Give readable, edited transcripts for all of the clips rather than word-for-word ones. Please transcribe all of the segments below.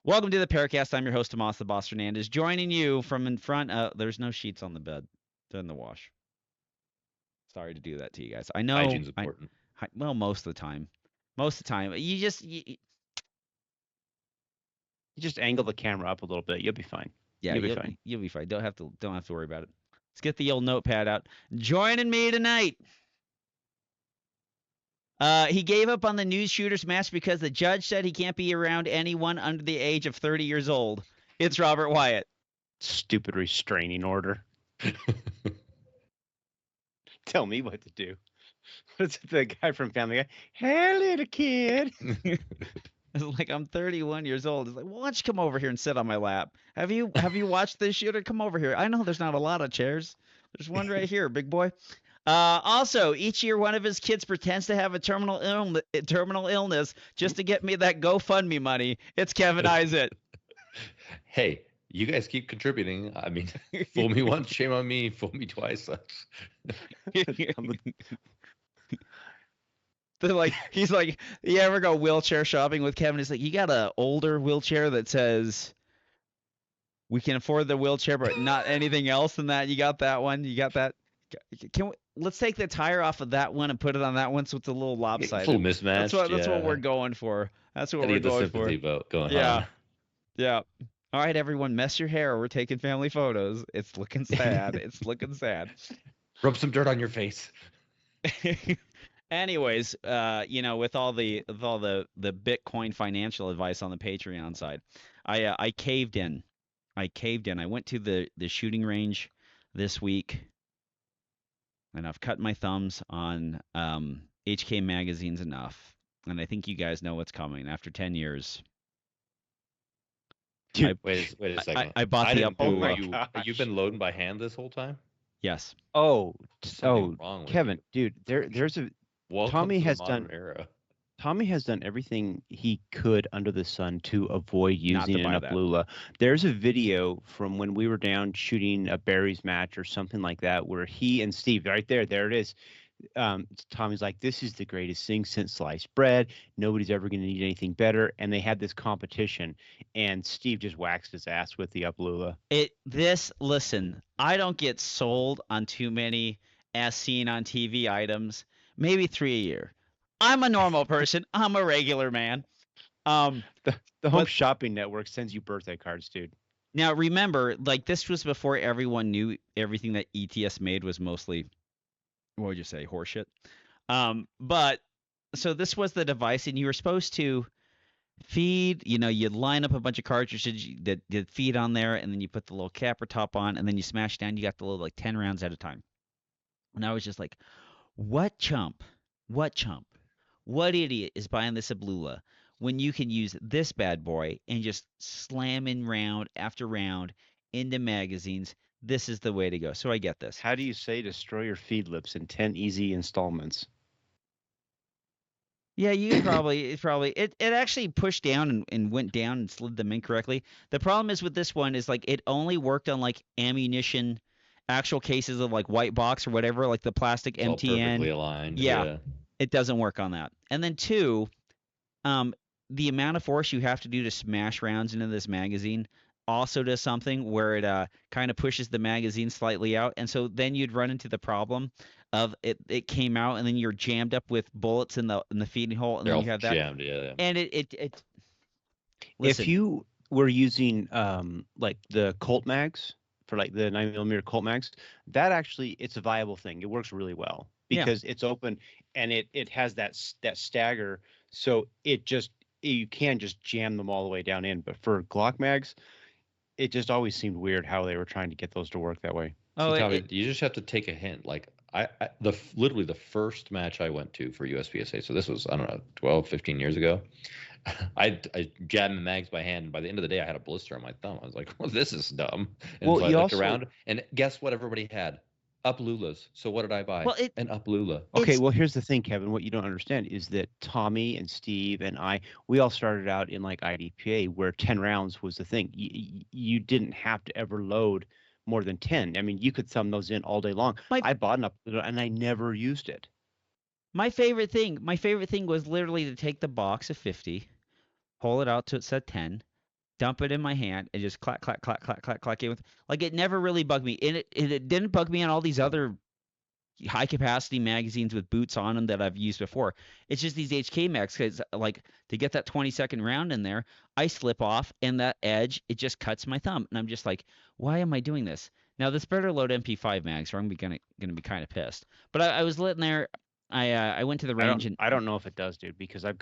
Welcome to the PARAcast. I'm your host, Tomas the Boss Hernandez, joining you from in front of. There's no sheets on the bed. They're in the wash. Sorry to do that to you guys. I know. Hygiene's important. Well, most of the time. Most of the time. You just angle the camera up a little bit. You'll be fine. Yeah, You'll be fine. You'll be fine. Don't have to worry about it. Let's get the old notepad out. Joining me tonight. He gave up on the news shooters match because the judge said he can't be around anyone under the age of 30 years old. It's Robert Wyatt. Stupid restraining order. Tell me what to do. What's the guy from Family Guy? Hey, little kid. It's like, I'm 31 years old. It's like, well, why don't you come over here and sit on my lap? Have you watched this shooter? Come over here. I know there's not a lot of chairs. There's one right here, big boy. Also, each year one of his kids pretends to have a terminal illness just to get me that GoFundMe money. It's Kevin Isaac. Hey, you guys keep contributing. I mean, fool me once, shame on me. Fool me twice. He's like, you ever go wheelchair shopping with Kevin? He's like, you got an older wheelchair that says we can afford the wheelchair, but not anything else than that. You got that one? You got that? Let's take the tire off of that one and put it on that one so it's a little lopsided. A little mismatched. That's what we're going for. That's what we're going for. Vote going on. Yeah. All right, everyone, mess your hair. We're taking family photos. It's looking sad. It's looking sad. Rub some dirt on your face. Anyways, with all the Bitcoin financial advice on the Patreon side, I caved in. I went to the shooting range this week, and I've cut my thumbs on HK magazines enough, and I think you guys know what's coming after 10 years. Dude, wait a second. I bought the UpLULA. You've been loading by hand this whole time? Yes. Kevin, dude, there's a Welcome Tommy to has the modern done era. Tommy has done everything he could under the sun to avoid using an buy that. UpLULA. There's a video from when we were down shooting a Barry's match or something like that where he and Steve, right there it is. Tommy's like, this is the greatest thing since sliced bread. Nobody's ever going to need anything better. And they had this competition, and Steve just waxed his ass with the UpLULA. Listen, I don't get sold on too many as seen on TV items, maybe 3 a year. I'm a normal person. I'm a regular man. The Home Shopping Network sends you birthday cards, dude. Now, remember, like, this was before everyone knew everything that ETS made was mostly, what would you say, horseshit? But so this was the device, and you were supposed to feed, you'd line up a bunch of cartridges that did feed on there, and then you put the little capper top on, and then you smash down. You got the little, 10 rounds at a time. And I was just like, what chump, what idiot is buying this UpLULA when you can use this bad boy and just slam in round after round into magazines? This is the way to go. So I get this. How do you say destroy your feed lips in 10 easy installments? Yeah, you probably it actually pushed down and went down and slid them incorrectly. The problem is with this one is it only worked on ammunition, actual cases of white box or whatever, like the plastic It's all MTN. perfectly aligned. Yeah. It doesn't work on that. And then two, the amount of force you have to do to smash rounds into this magazine also does something where it kind of pushes the magazine slightly out, and so then you'd run into the problem of it came out and then you're jammed up with bullets in the feeding hole, and They're then all you have that jammed, yeah. And it Listen, if you were using the Colt mags for the 9mm Colt mags, that actually, it's a viable thing. It works really well because it's open and it has that stagger, so you can just jam them all the way down in. But for Glock mags, it just always seemed weird how they were trying to get those to work that way. So Tommy, you just have to take a hint. Literally the first match I went to for USPSA, so this was, I don't know, 12, 15 years ago, I jabbed my mags by hand, and by the end of the day I had a blister on my thumb. I was like, well, this is dumb. And so I looked around, and guess what everybody had? UpLULAs. So what did I buy? An UpLULA. Okay, well, here's the thing, Kevin. What you don't understand is that Tommy and Steve and we all started out in IDPA, where 10 rounds was the thing. You didn't have to ever load more than 10. I mean, you could thumb those in all day long. I bought an UpLULA and I never used it. My favorite thing was literally to take the box of 50, pull it out till it said 10, dump it in my hand, and just clack, clack, clack, clack, clack, clack. Like it never really bugged me, and it didn't bug me on all these other high capacity magazines with boots on them that I've used before. It's just these HK mags because like to get that 20-second round in there, I slip off and that edge it just cuts my thumb, and I'm just like, why am I doing this? Now this better load MP5 mags, or I'm gonna be kind of pissed. But I was lit in there. I went to the range and I don't know if it does, dude, because I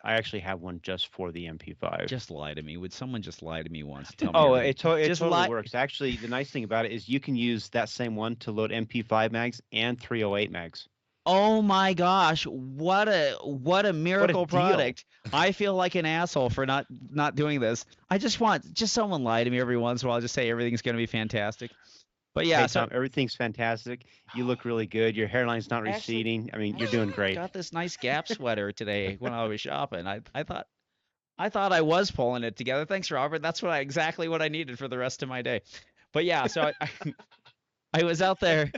actually have one just for the MP5. just lie to me. Would someone just lie to me once? Tell me Oh, everything. it Just totally lie. works. Actually, the nice thing about it is you can use that same one to load MP5 mags and 308 mags. Oh my gosh, what a miracle deal. product. I feel like an asshole for not doing this. I just want someone lie to me every once in a while, just say everything's going to be fantastic. But yeah, Hey, so Tom, everything's fantastic. You look really good. Your hairline's not actually, receding. I mean, you're doing great. got this nice Gap sweater today when I was shopping. I thought I was pulling it together. Thanks, Robert. That's exactly what I needed for the rest of my day. But yeah, so I was out there.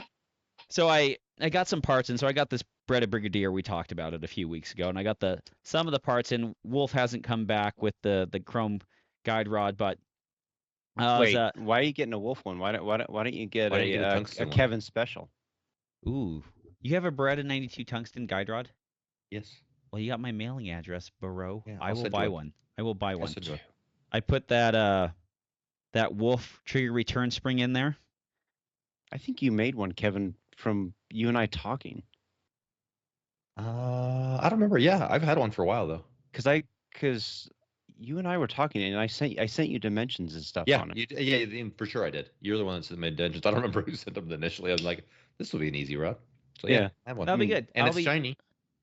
So I got some parts, and so I got this breaded brigadier. We talked about it a few weeks ago, and I got some of the parts in. Wolf hasn't come back with the chrome guide rod, but Wait, why are you getting a Wolf one? Why don't you get a tungsten one? Kevin special? ooh, you have a breaded 92 tungsten guide rod? Yes. Well, you got my mailing address, bro. Yeah, I I'll will send buy you a- one. I will buy I'll one. send you a- I put that Wolf trigger return spring in there. I think you made one, Kevin, from you and I talking. I don't remember. Yeah, I've had one for a while though. Because you and I were talking, and I sent you dimensions and stuff Yeah, on it. yeah, for sure I did. You're the one that made dungeons. I don't remember who sent them initially. I was like, this will be an easy route. So yeah, Yeah. I have one. That'll be good. And it's shiny.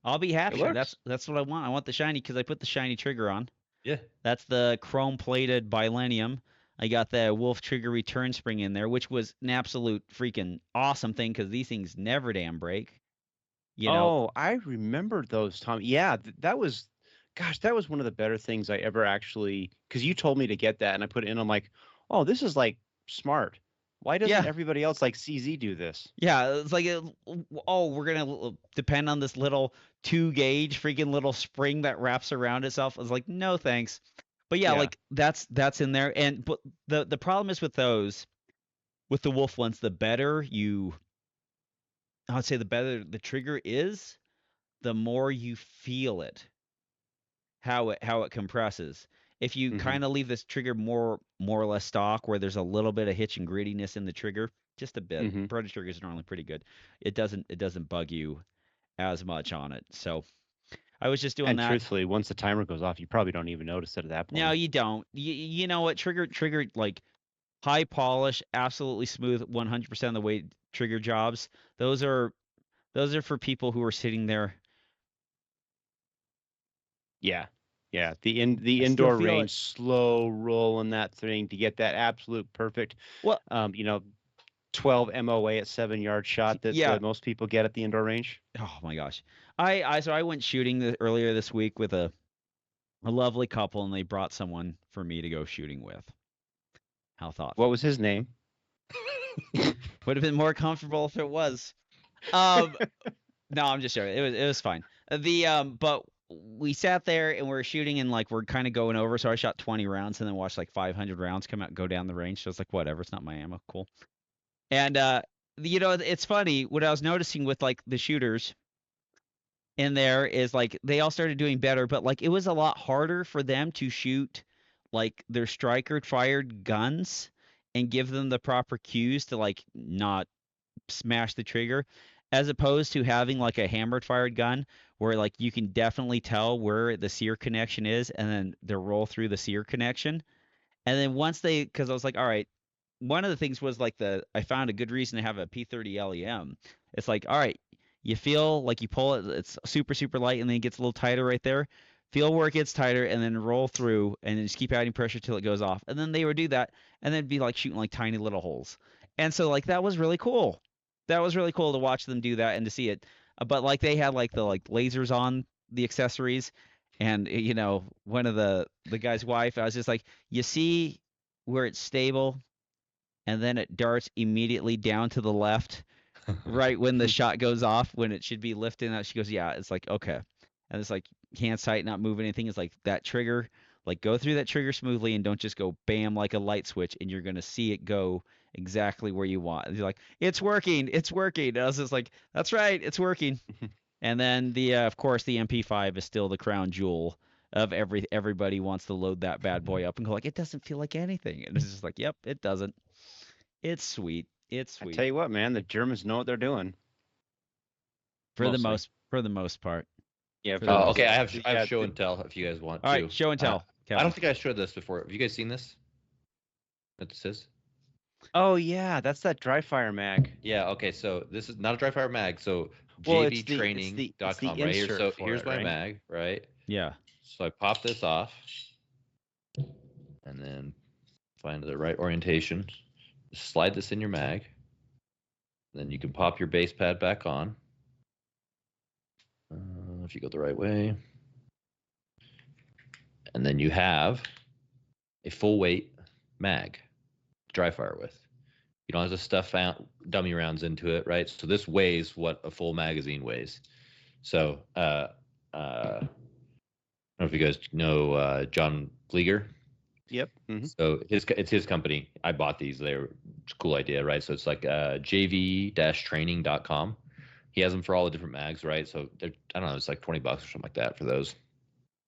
I'll be happy. works. That's what I want. I want the shiny because I put the shiny trigger on. Yeah. That's the chrome plated bilenium. I got the Wolf trigger return spring in there, which was an absolute freaking awesome thing because these things never damn break. You know, Oh, I remember those, Tom. Yeah, that was, gosh, that was one of the better things I ever actually, because you told me to get that, and I put it in. I'm like, oh, this is like smart. Why doesn't Yeah. everybody else like CZ do this? yeah, it's like, oh, we're gonna depend on this little 2 gauge freaking little spring that wraps around itself. I was like, no thanks. But yeah, Yeah. like that's in there. And but the problem is with those, with the Wolf ones, the better you, I would say the better the trigger is, the more you feel it, how it compresses. If you Mhm. kind of leave this trigger more or less stock, where there's a little bit of hitch and grittiness in the trigger, just a bit. Mhm. Predator triggers are normally pretty good. It doesn't bug you as much on it. So I was just doing And that. truthfully, once the timer goes off, you probably don't even notice it at that point. No, you don't. You know what? Trigger like high polish, absolutely smooth, 100% of the way trigger jobs. Those are for people who are sitting there. Yeah. Yeah. The I still indoor feel range, it. slow rolling that thing to get that absolute perfect, Well, 12 MOA at 7-yard shot that yeah. most people get at the indoor range. Oh my gosh. So I went shooting earlier this week with a lovely couple, and they brought someone for me to go shooting with. How thoughtful. What was his name? Would have been more comfortable if it was. No, I'm just joking. It was fine. But we sat there and we're shooting, and like we're kind of going over. So I shot 20 rounds and then watched like 500 rounds come out, go down the range. So it's like whatever, it's not my ammo, cool. And it's funny what I was noticing with like the shooters in there is like they all started doing better, but like it was a lot harder for them to shoot like their striker fired guns and give them the proper cues to like not smash the trigger, as opposed to having like a hammered fired gun where like you can definitely tell where the sear connection is and then they roll through the sear connection. And then because I was like, all right, one of the things was like I found a good reason to have a P30 LEM. It's like, all right, you feel like you pull it, it's super, super light, and then it gets a little tighter right there. Feel where it gets tighter, and then roll through, and then just keep adding pressure till it goes off. And then they would do that, and then be like shooting like tiny little holes. And so like that was really cool. That was really cool to watch them do that and to see it. But like they had like the lasers on the accessories, and one of the guy's wife, I was just like, you see where it's stable, and then it darts immediately down to the left right when the shot goes off, when it should be lifting out. She goes, yeah. It's like, okay. And it's like hands tight, not moving anything. It's like that trigger, Like go through that trigger smoothly and don't just go bam like a light switch, and you're gonna see it go exactly where you want. And you're like, it's working, it's working. And I was just like, that's right, it's working. And then of course, the MP5 is still the crown jewel of everybody wants to load that bad boy up and go like, it doesn't feel like anything. And it's just like, yep, it doesn't. It's sweet. It's I sweet tell you what, man, the Germans know what they're doing. for the Mostly. most part. Yeah. For the most Okay, part. I have show and tell if you guys want All to. right, show and tell. I don't think I showed this before. Have you guys seen this? What this is? Oh yeah, that's that dry fire mag. Yeah. Okay. So this is not a dry fire mag. So Well, jvtraining.com right here. So here's my mag, right? Yeah. So I pop this off, and then find the right orientation. Slide this in your mag. Then you can pop your base pad back on. If you go the right way. And then you have a full weight mag to dry fire with. You don't have to stuff out dummy rounds into it, right? So this weighs what a full magazine weighs. So I don't know if you guys know John Vlieger. Yep. Mm-hmm. So it's his company. I bought these. It's a cool idea, right? So it's like jv-training.com. He has them for all the different mags, right? So I don't know, it's like $20 or something like that for those.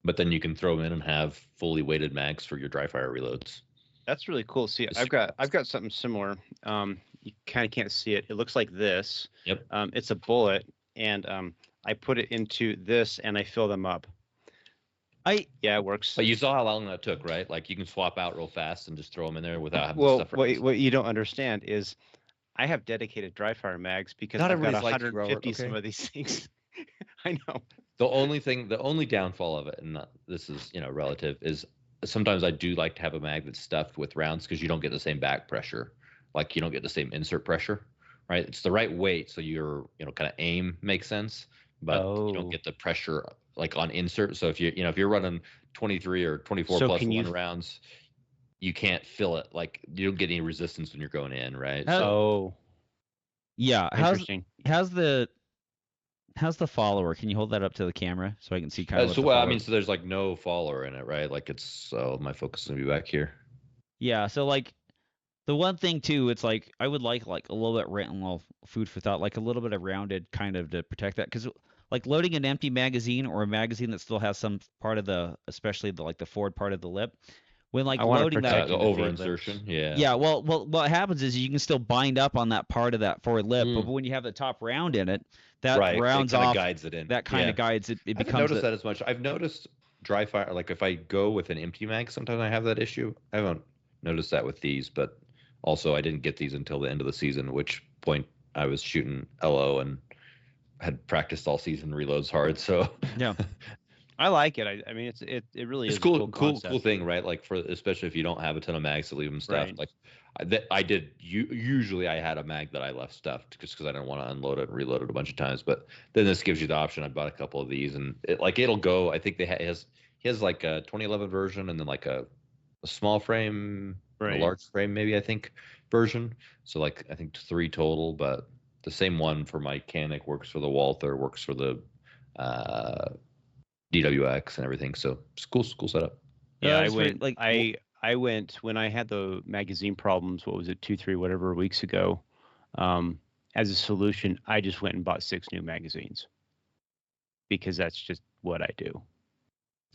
But then you can throw them in and have fully weighted mags for your dry fire reloads. That's really cool. See, I've got something similar. You kind of can't see it. It looks like this. Yep. It's a bullet, and I put it into this, and I fill them up. Yeah, it works. But you saw how long that took, right? Like you can swap out real fast and just throw them in there without having to stuff. What you don't understand is I have dedicated dry fire mags because not I've got everybody's 150 some of these things. I know. The only downfall of it, and this is relative, is sometimes I do like to have a mag that's stuffed with rounds because you don't get the same back pressure, like you don't get the same insert pressure, right? It's the right weight, so your kind of aim makes sense, but you don't get the pressure like on insert. So if you're running 23 or 24 plus 1 rounds, you can't fill it. Like you don't get any resistance when you're going in, right? Yeah. Interesting. How's the follower? Can you hold that up to the camera so I can see kind of? So there's like no follower in it, right? Like it's my focus is gonna be back here. Yeah. So like the one thing too, it's like I would like a little bit little food for thought, like a little bit of rounded kind of to protect that, because like loading an empty magazine or a magazine that still has some part of especially the forward part of the lip. When like loading that the over insertion, yeah. Well, what happens is you can still bind up on that part of that forward lip, but when you have the top round in it, that rounds off, guides it in. That kind of guides it. It I haven't noticed that as much. I've noticed dry fire, like if I go with an empty mag, sometimes I have that issue. I haven't noticed that with these, but also I didn't get these until the end of the season, at which point I was shooting LO and had practiced all season reloads hard. So yeah. I like it. I mean, it really is cool. A cool thing, right? Like especially if you don't have a ton of mags to leave them stuffed. Right. Like I did. Usually I had a mag that I left stuffed just because I didn't want to unload it and reload it a bunch of times. But then this gives you the option. I bought a couple of these, and it'll go. I think he has like a 2011 version, and then like a small frame, a large frame, maybe I think version. So like I think 3 total, but the same one for my Canic works for the Walther, works for the DWX and everything. So it's cool setup. Yeah, I went when I had the magazine problems. What was it, 2-3 whatever weeks ago? As a solution, I just went and bought 6 new magazines because that's just what I do.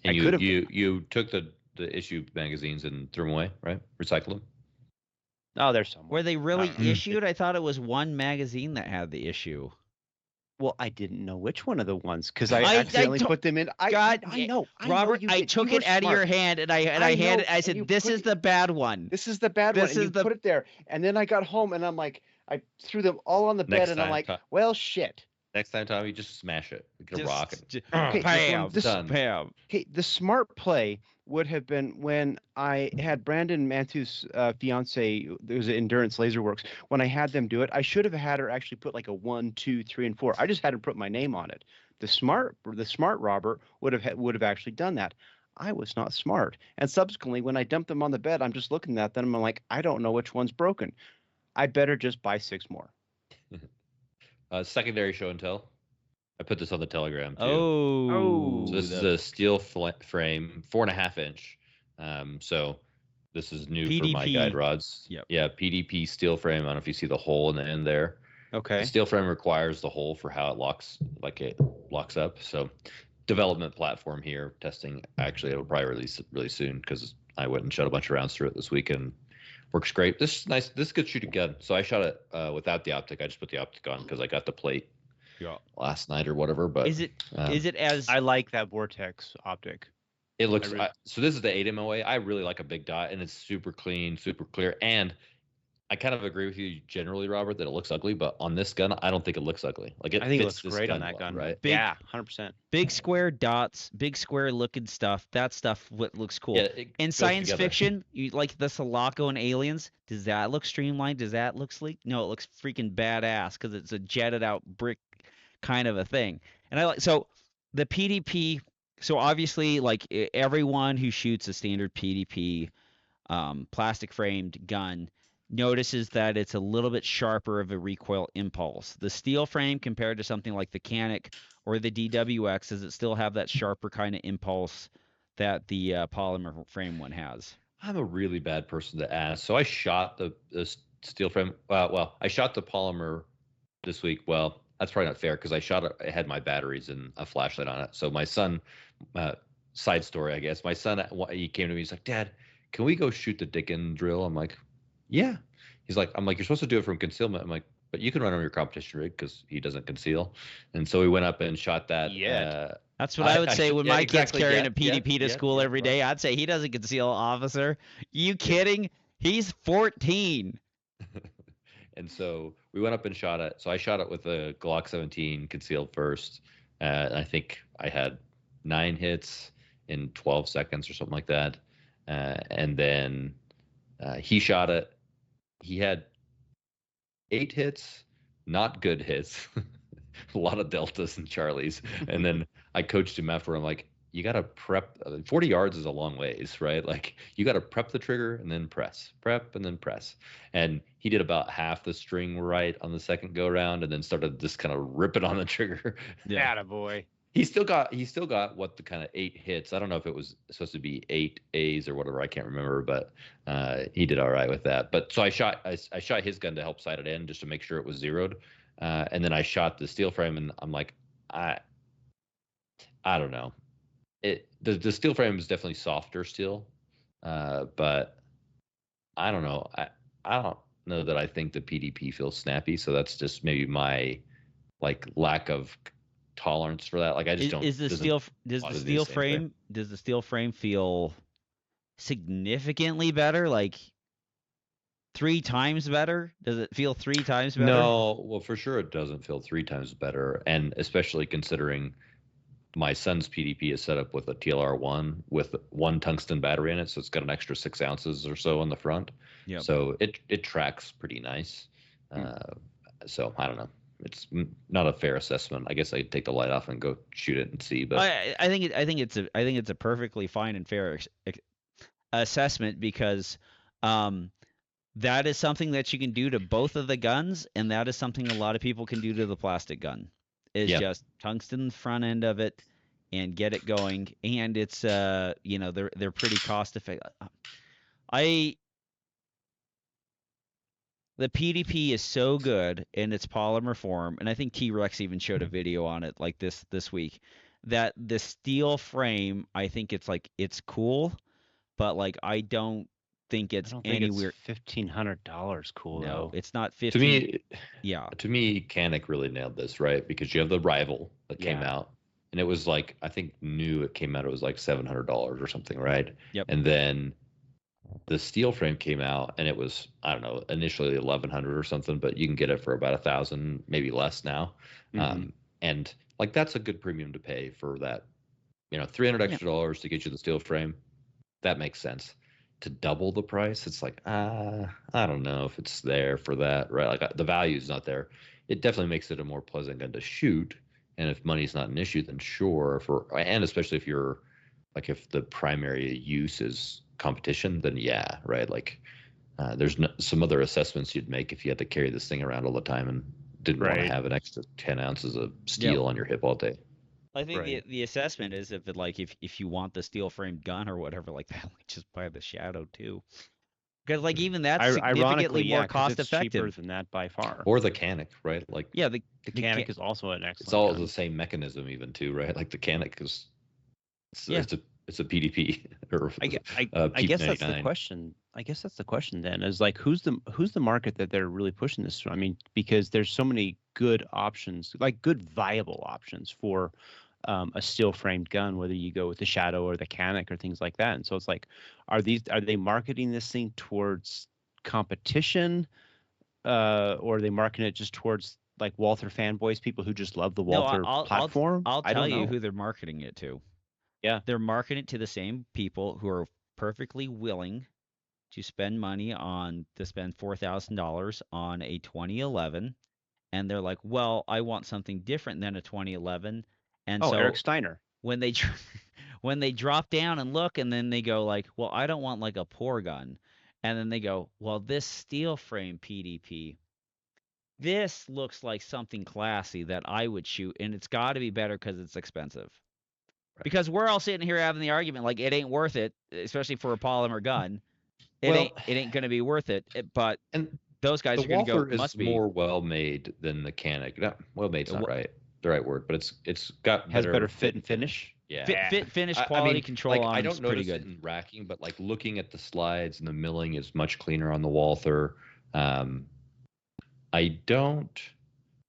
And you took the issue magazines and threw them away, right? Recycled them. Oh, there's some. Were they really issued? I thought it was one magazine that had the issue. Well, I didn't know which one of the ones because I accidentally put them in. I know, Robert. I took it out of your hand and I handed it. I said, "This is the bad one. This is the bad one." And you put it there, and then I got home and I'm like, I threw them all on the bed, and I'm like, "Well, shit." Next time, Tommy, just smash it. Get a rock. Bam. Okay, the smart play would have been when I had Brandon Mantu's fiance. There was Endurance Laser Works. When I had them do it, I should have had her actually put like a 1, 2, 3, and 4. I just had her put my name on it. The smart Robert would have actually done that. I was not smart, and subsequently, when I dumped them on the bed, I'm just looking at them. And I'm like, I don't know which one's broken. I better just buy 6 more. Secondary show and tell. I put this on the Telegram too. Oh. So this is a steel frame, 4.5 inch. So this is new for my guide PDP. rods. Yep. Yeah, PDP steel frame. I don't know if you see the hole in the end there. Okay. The steel frame requires the hole for how it locks, like it locks up. So development platform here, testing. Actually, it'll probably release it really soon because I went and shot a bunch of rounds through it this weekend. Works great. This is nice. This could shoot a gun. So I shot it without the optic. I just put the optic on because I got the plate last night or whatever. But is it as I like that Vortex optic. it looks so this is the 8 MOA. I really like a big dot, and it's super clean, super clear. And I kind of agree with you generally, Robert, that it looks ugly, but on this gun, I don't think it looks ugly. Like I think it fits looks this great on that well, gun, right? Yeah, 100%. big square dots, big square looking stuff. That stuff what looks cool. Yeah, In goes science together. fiction, you like the Sulaco and Aliens. Does that look streamlined? Does that look sleek? No, it looks freaking badass because it's a jetted out brick kind of a thing. And I like so the PDP. So obviously, like everyone who shoots a standard PDP plastic framed gun notices that it's a little bit sharper of a recoil impulse. The steel frame compared to something like the Canic or the DWX, does it still have that sharper kind of impulse that the polymer frame one has? I'm a really bad person to ask. So I shot the steel frame. Well, I shot the polymer this week. Well, that's probably not fair because I shot it. I had my batteries and a flashlight on it. So my son, side story, I guess. My son, he came to me. He's like, "Dad, can we go shoot the Dickin drill?" I'm like, "Yeah." I'm like, "You're supposed to do it from concealment." I'm like, "But you can run on your competition rig because he doesn't conceal." And so we went up and shot that. That's what I would say when my kid's carrying a PDP to school every day. I'd say he doesn't conceal, officer. You kidding? He's 14. And so we went up and shot it. So I shot it with a Glock 17 concealed first. And I think I had 9 hits in 12 seconds or something like that. And then he shot it. He had 8 hits, not good hits, a lot of deltas and Charlies. And then I coached him after. I'm like, you got to prep. 40 yards is a long ways, right? Like you got to prep the trigger and then press, prep and then press. And he did about half the string right on the second go round, and then started just kind of ripping on the trigger. Yeah, attaboy. He still got what the kind of 8 hits. I don't know if it was supposed to be 8 A's or whatever. I can't remember, but he did all right with that. But so I shot his gun to help sight it in just to make sure it was zeroed. And then I shot the steel frame, and I'm like, I don't know. The steel frame is definitely softer still, but I don't know. I don't know that I think the PDP feels snappy. So that's just maybe my like lack of tolerance for that. Like I just don't. Does the steel frame feel significantly better? Like 3 times better? Does it feel 3 times better? No, well, for sure it doesn't feel 3 times better, and especially considering my son's PDP is set up with a TLR1 with 1 tungsten battery in it, so it's got an extra 6 ounces or so on the front. Yep. So it tracks pretty nice. So I don't know. It's not a fair assessment. I guess I'd take the light off and go shoot it and see. But I think it's a perfectly fine and fair assessment because that is something that you can do to both of the guns, and that is something a lot of people can do to the plastic gun. Is just tungsten front end of it and get it going, and it's they're pretty cost effective. The PDP is so good in its polymer form, and I think T-Rex even showed a video on it like this week, that the steel frame, I think it's cool, but like I don't think it's anywhere. $1,500 cool no, though. it's not 15. To me, Canic really nailed this, right? Because you have the Rival that came out, and it was like, I think new it came out, it was like $700 or something, right? Yep. And then the steel frame came out, and it was, I don't know, initially 1,100 or something, but you can get it for about 1,000, maybe less now. And like that's a good premium to pay for that. $300 extra dollars to get you the steel frame. That makes sense. To double the price, it's like, I don't know if it's there for that, right? Like the value is not there. It definitely makes it a more pleasant gun to shoot. And if money's not an issue, then sure. And especially if you're like, if the primary use is competition, then yeah, right? Like there's some other assessments you'd make if you had to carry this thing around all the time and didn't want to have an extra 10 ounces of steel on your hip all day. I think Right. the assessment is if you want the steel framed gun or whatever like that, like just buy the Shadow too. Because like even that's significantly Ironically, yeah, more because cost it's cheaper effective. than that by far. Or the Canic, right? Like Yeah, The the can Canic is also an it's excellent all gun. the same mechanism, even too, right? Like the Canic is yeah. it's a PDP or I guess that's the P99. question. I guess that's the question then is like who's the market that they're really pushing this to? I mean, because there's so many good options, like good viable options for a steel framed gun, whether you go with the Shadow or the Canic or things like that. And so it's like, are they marketing this thing towards competition, or are they marketing it just towards like Walther fanboys, people who just love the No, Walther platform? I'll I tell don't you know. who they're marketing it to. Yeah. They're marketing it to the same people who are perfectly willing to spend money on to spend $4,000 on a 2011, and they're like, well, I want something different than a 2011, and Oh, Eric so Steiner. when they when they drop down and look, and then they go like, well, I don't want like a poor gun, and then they go, well, this steel frame PDP, this looks like something classy that I would shoot, and it's got to be better because it's expensive. Right. Because we're all sitting here having the argument like it ain't worth it, especially for a polymer gun. Well, It ain't going to be worth it. But and those the guys are going to go, Walther is must be. more well made than the Canic. Not well made's It not right the right word, but it's got Has better better fit fit and and finish. finish. Yeah. Fit, finish, I quality mean, control like on I them's don't pretty notice it good. in racking, but like looking at the slides and the milling is much cleaner on the Walther. Um, I don't.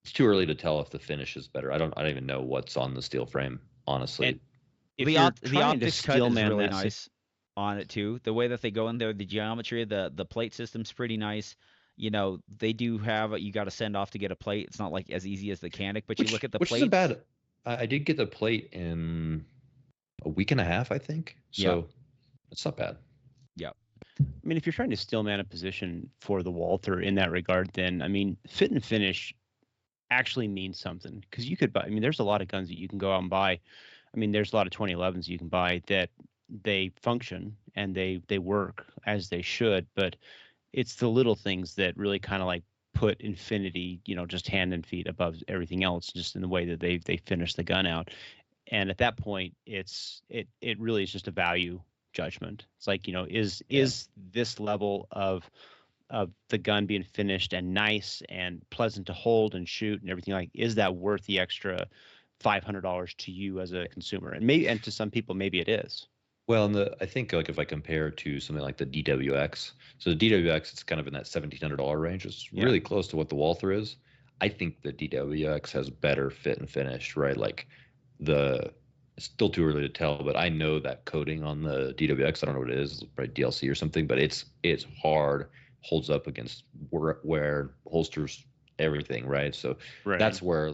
It's too early to tell if the finish is better. I don't even know what's on the steel frame, And honestly. if you're The trying to optics cut steel is man really that, nice on it too. The way that they go in there, the geometry, the plate system's pretty nice. You know, they do have you got to send off to get a plate. It's not like as easy as the Canic, but you look at the Which isn't plates. bad. I did get the plate in a week and a half, I think. Yeah, So it's not bad. yeah. I mean, if you're trying to steel man a position for the Walther in that regard, then I mean, fit and finish actually means something because you could buy. I mean, there's a lot of guns that you can go out and buy. I mean, there's a lot of 2011s you can buy that they function and they work as they should, but it's the little things that really kind of like put Infinity, just hand and feet above everything else, just in the way that they finish the gun out. And at that point, it really is just a value judgment. It's like, Yeah. is this level of the gun being finished and nice and pleasant to hold and shoot and everything, like, is that worth the extra $500 to you as a consumer? And maybe, and to some people, maybe it is. Well, I think like if I compare to something like the DWX, so the DWX it's kind of in that $1,700 range. It's Yeah. really close to what the Walther is. I think the DWX has better fit and finish, right? Like it's still too early to tell, but I know that coating on the DWX, I don't know what it is, probably DLC or something, but it's hard, holds up against wear, holsters, everything, right? So Right. that's where,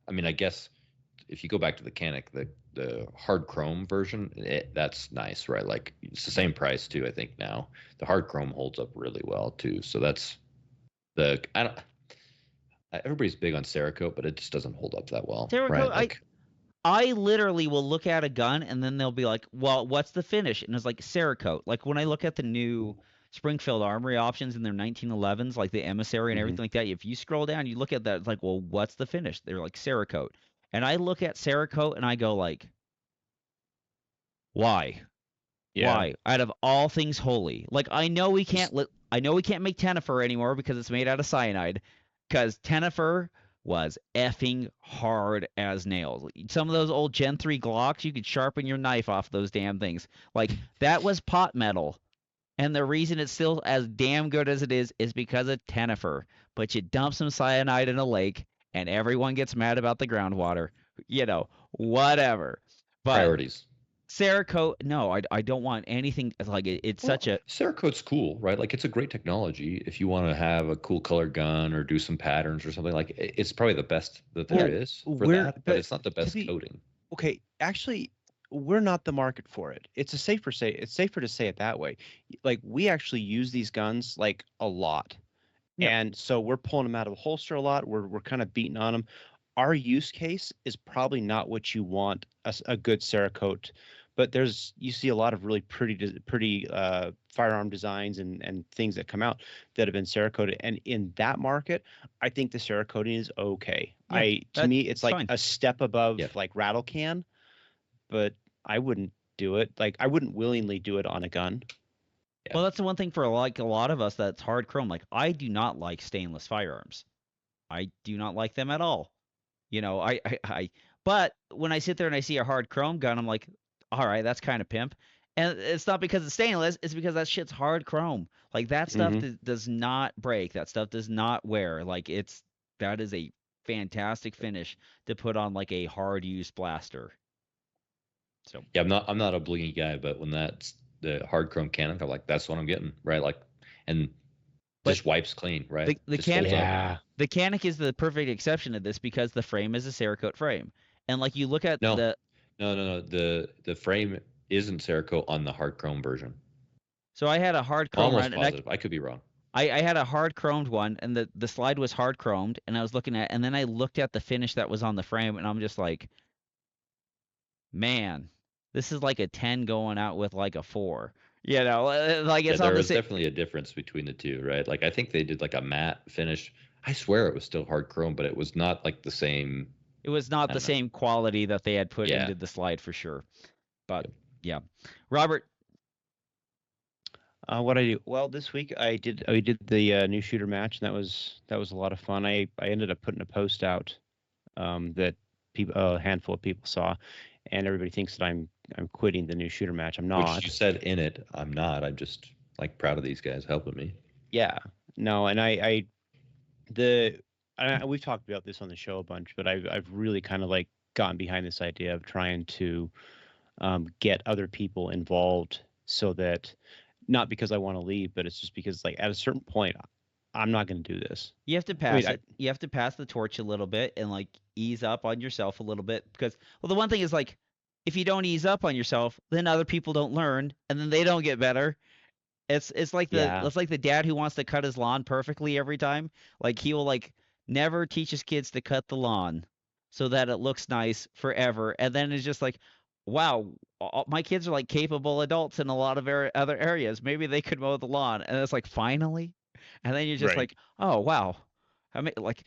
I mean, I guess if you go back to the Canic, the hard chrome version, that's nice, right? Like it's the same price too, I think now. The hard chrome holds up really well too. So that's I don't. Everybody's big on Cerakote, but it just doesn't hold up that well, Cerakote, right? Like I literally will look at a gun and then they'll be like, "Well, what's the finish?" And it's like Cerakote. Like when I look at the new Springfield Armory options in their 1911s, like the Emissary and Mhm. everything like that, if you scroll down, you look at that, it's like, "Well, what's the finish?" They're like Cerakote. And I look at Cerakote and I go like, "Why? Yeah. Why? Out of all things holy." Like I know we can't make Tennifer anymore because it's made out of cyanide. Because Tennifer was effing hard as nails. Some of those old Gen 3 Glocks, you could sharpen your knife off those damn things. Like that was pot metal. And the reason it's still as damn good as it is because of Tennifer. But you dump some cyanide in a lake and everyone gets mad about the groundwater. Whatever. But priorities. Cerakote, no, I don't want anything like it's Well, such a Cerakote's cool, right? Like it's a great technology if you want to have a cool color gun or do some patterns or something. Like it's probably the best that there Well, is for we're that, but but it's not the to best be coating. okay. Actually, we're not the market for it. It's safer to say it that way. Like we actually use these guns like a lot. yeah. And so we're pulling them out of a holster a lot. We're kind of beating on them. Our use case is probably not what you want a good Cerakote but you see a lot of really pretty firearm designs and things that come out that have been Cerakoted. And in that market, I think the Cerakoting is okay. Yeah, To me, it's that's like fine. a step above Yeah. like rattle can, but I wouldn't do it. Like I wouldn't willingly do it on a gun. Yeah. Well, that's the one thing for like a lot of us that's hard chrome. Like I do not like stainless firearms. I do not like them at all. You know, but when I sit there and I see a hard chrome gun, I'm like, all right, that's kind of pimp. And it's not because it's stainless, it's because that shit's hard chrome. Like that stuff Mm-hmm. does not break. That stuff does not wear. Like that is a fantastic finish to put on like a hard used blaster. So Yeah, I'm not a blingy guy, but when that's the hard chrome cannon, I'm like, that's what I'm getting, right? Like, and but just wipes clean, right? the Just folds up. Yeah. the Canic is the perfect exception to this because the frame is a Cerakote frame. And like you look at No, the no. The frame isn't Cerakote on the hard chrome version. so I had a hard chrome Almost run and positive. I could be wrong. I had a hard chromed one, and the slide was hard chromed, and I was looking at, and then I looked at the finish that was on the frame, and I'm just like, man, this is like a 10 going out with like a 4. You know, like Yeah, it's not there the was same. definitely a difference between the two, right? Like I think they did like a matte finish. I swear it was still hard chrome, but it was not like the same. It was not I the don't know. same quality that they had put Yeah. into the slide for sure. But Yep. yeah, Robert, What I do? Well, this week we did the new shooter match, and that was a lot of fun. I ended up putting a post out that people a handful of people saw, and everybody thinks that I'm quitting the new shooter match. I'm Which not. you said in it. I'm not. I'm just like proud of these guys helping me. Yeah, no, and the we've talked about this on the show a bunch, but I've really kind of like gotten behind this idea of trying to get other people involved so that not because I want to leave, but it's just because like at a certain point, I'm not going to do this. you have to I mean, pass it. You have to pass the torch a little bit and like ease up on yourself a little bit because well, the one thing is like if you don't ease up on yourself, then other people don't learn, and then they don't get better. yeah, It's like the dad who wants to cut his lawn perfectly every time. Like he will like never teach his kids to cut the lawn so that it looks nice forever, and then it's just like, wow, my kids are like capable adults in a lot of other areas. Maybe they could mow the lawn, and it's like finally, and then you're just right. like, oh wow, I mean like,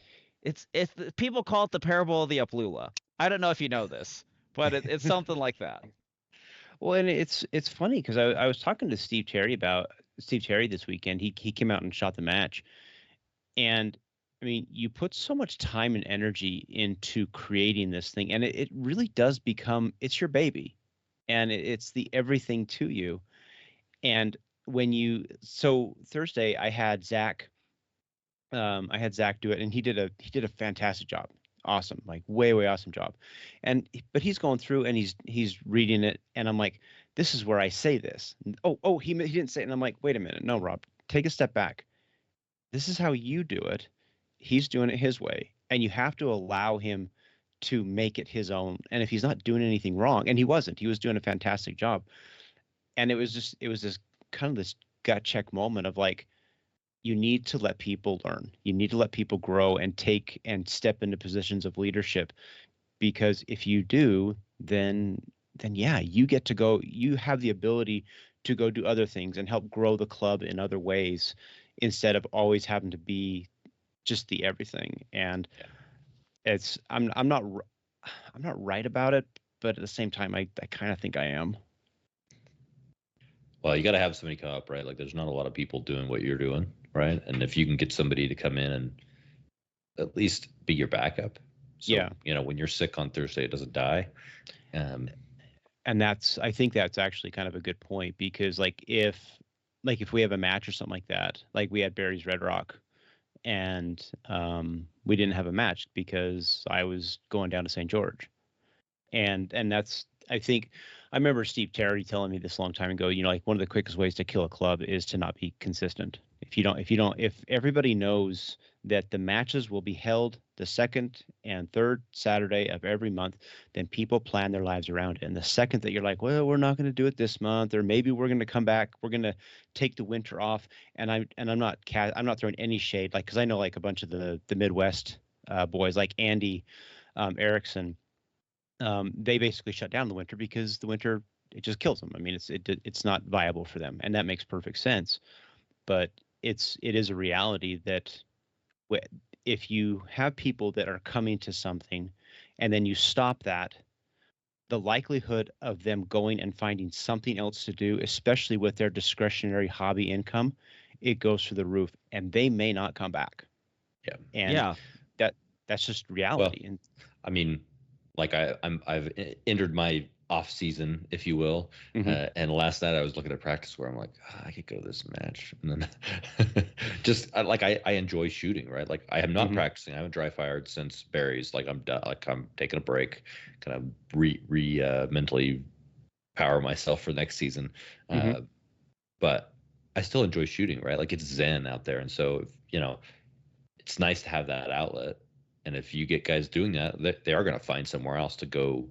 people call it the parable of the UpLULA. I don't know if you know this, but it's something like that. Well, and it's funny because I was talking to Steve Terry this weekend. He came out and shot the match, and I mean, you put so much time and energy into creating this thing, and it really does become it's your baby, and it's the everything to you. And so Thursday I had Zach do it, and he did a fantastic job. Awesome, like way awesome job. But he's going through and he's reading it, and I'm like, this is where I say this. Oh, he didn't say it, and I'm like, wait a minute, no, Rob, take a step back. This is how you do it. He's doing it his way, and you have to allow him to make it his own. And if he's not doing anything wrong, and he was doing a fantastic job. And it was this kind of this gut check moment of like, you need to let people learn. You need to let people grow and take and step into positions of leadership, because if you do, then yeah, you get to go, you have the ability to go do other things and help grow the club in other ways instead of always having to be just the everything. And it's I'm not right about it, but at the same time I kind of think I am. Well, you got to have somebody come up, right? Like, there's not a lot of people doing what you're doing, right? And if you can get somebody to come in and at least be your backup, so Yeah. when you're sick on Thursday, it doesn't die. And I think that's actually kind of a good point, because if we have a match or something like that, like we had Barry's Red Rock, and we didn't have a match because I was going down to St. George, and that's I remember Steve Terry telling me this a long time ago. Like one of the quickest ways to kill a club is to not be consistent. If everybody knows that the matches will be held the second and third Saturday of every month, then people plan their lives around it. And the second that you're like, well, we're not going to do it this month, or maybe we're going to come back, we're going to take the winter off. And I'm not throwing any shade, like, because I know like a bunch of the Midwest boys like Andy Erickson. They basically shut down the winter because the winter just kills them. I mean, it's not viable for them, and that makes perfect sense. But it is a reality that if you have people that are coming to something, and then you stop that, the likelihood of them going and finding something else to do, especially with their discretionary hobby income, it goes through the roof, and they may not come back. Yeah. And Yeah. that's just Well, reality. And I mean, like I've entered my off season, if you will, and last night I was looking at practice where I'm like, I could go to this match, and then I enjoy shooting, right? Like I am not practicing. I haven't dry fired since Barry's. Like I'm done. Like I'm taking a break, kind of mentally power myself for next season. But I still enjoy shooting, right? Like it's zen out there, and so it's nice to have that outlet. And if you get guys doing that, they are going to find somewhere else to go,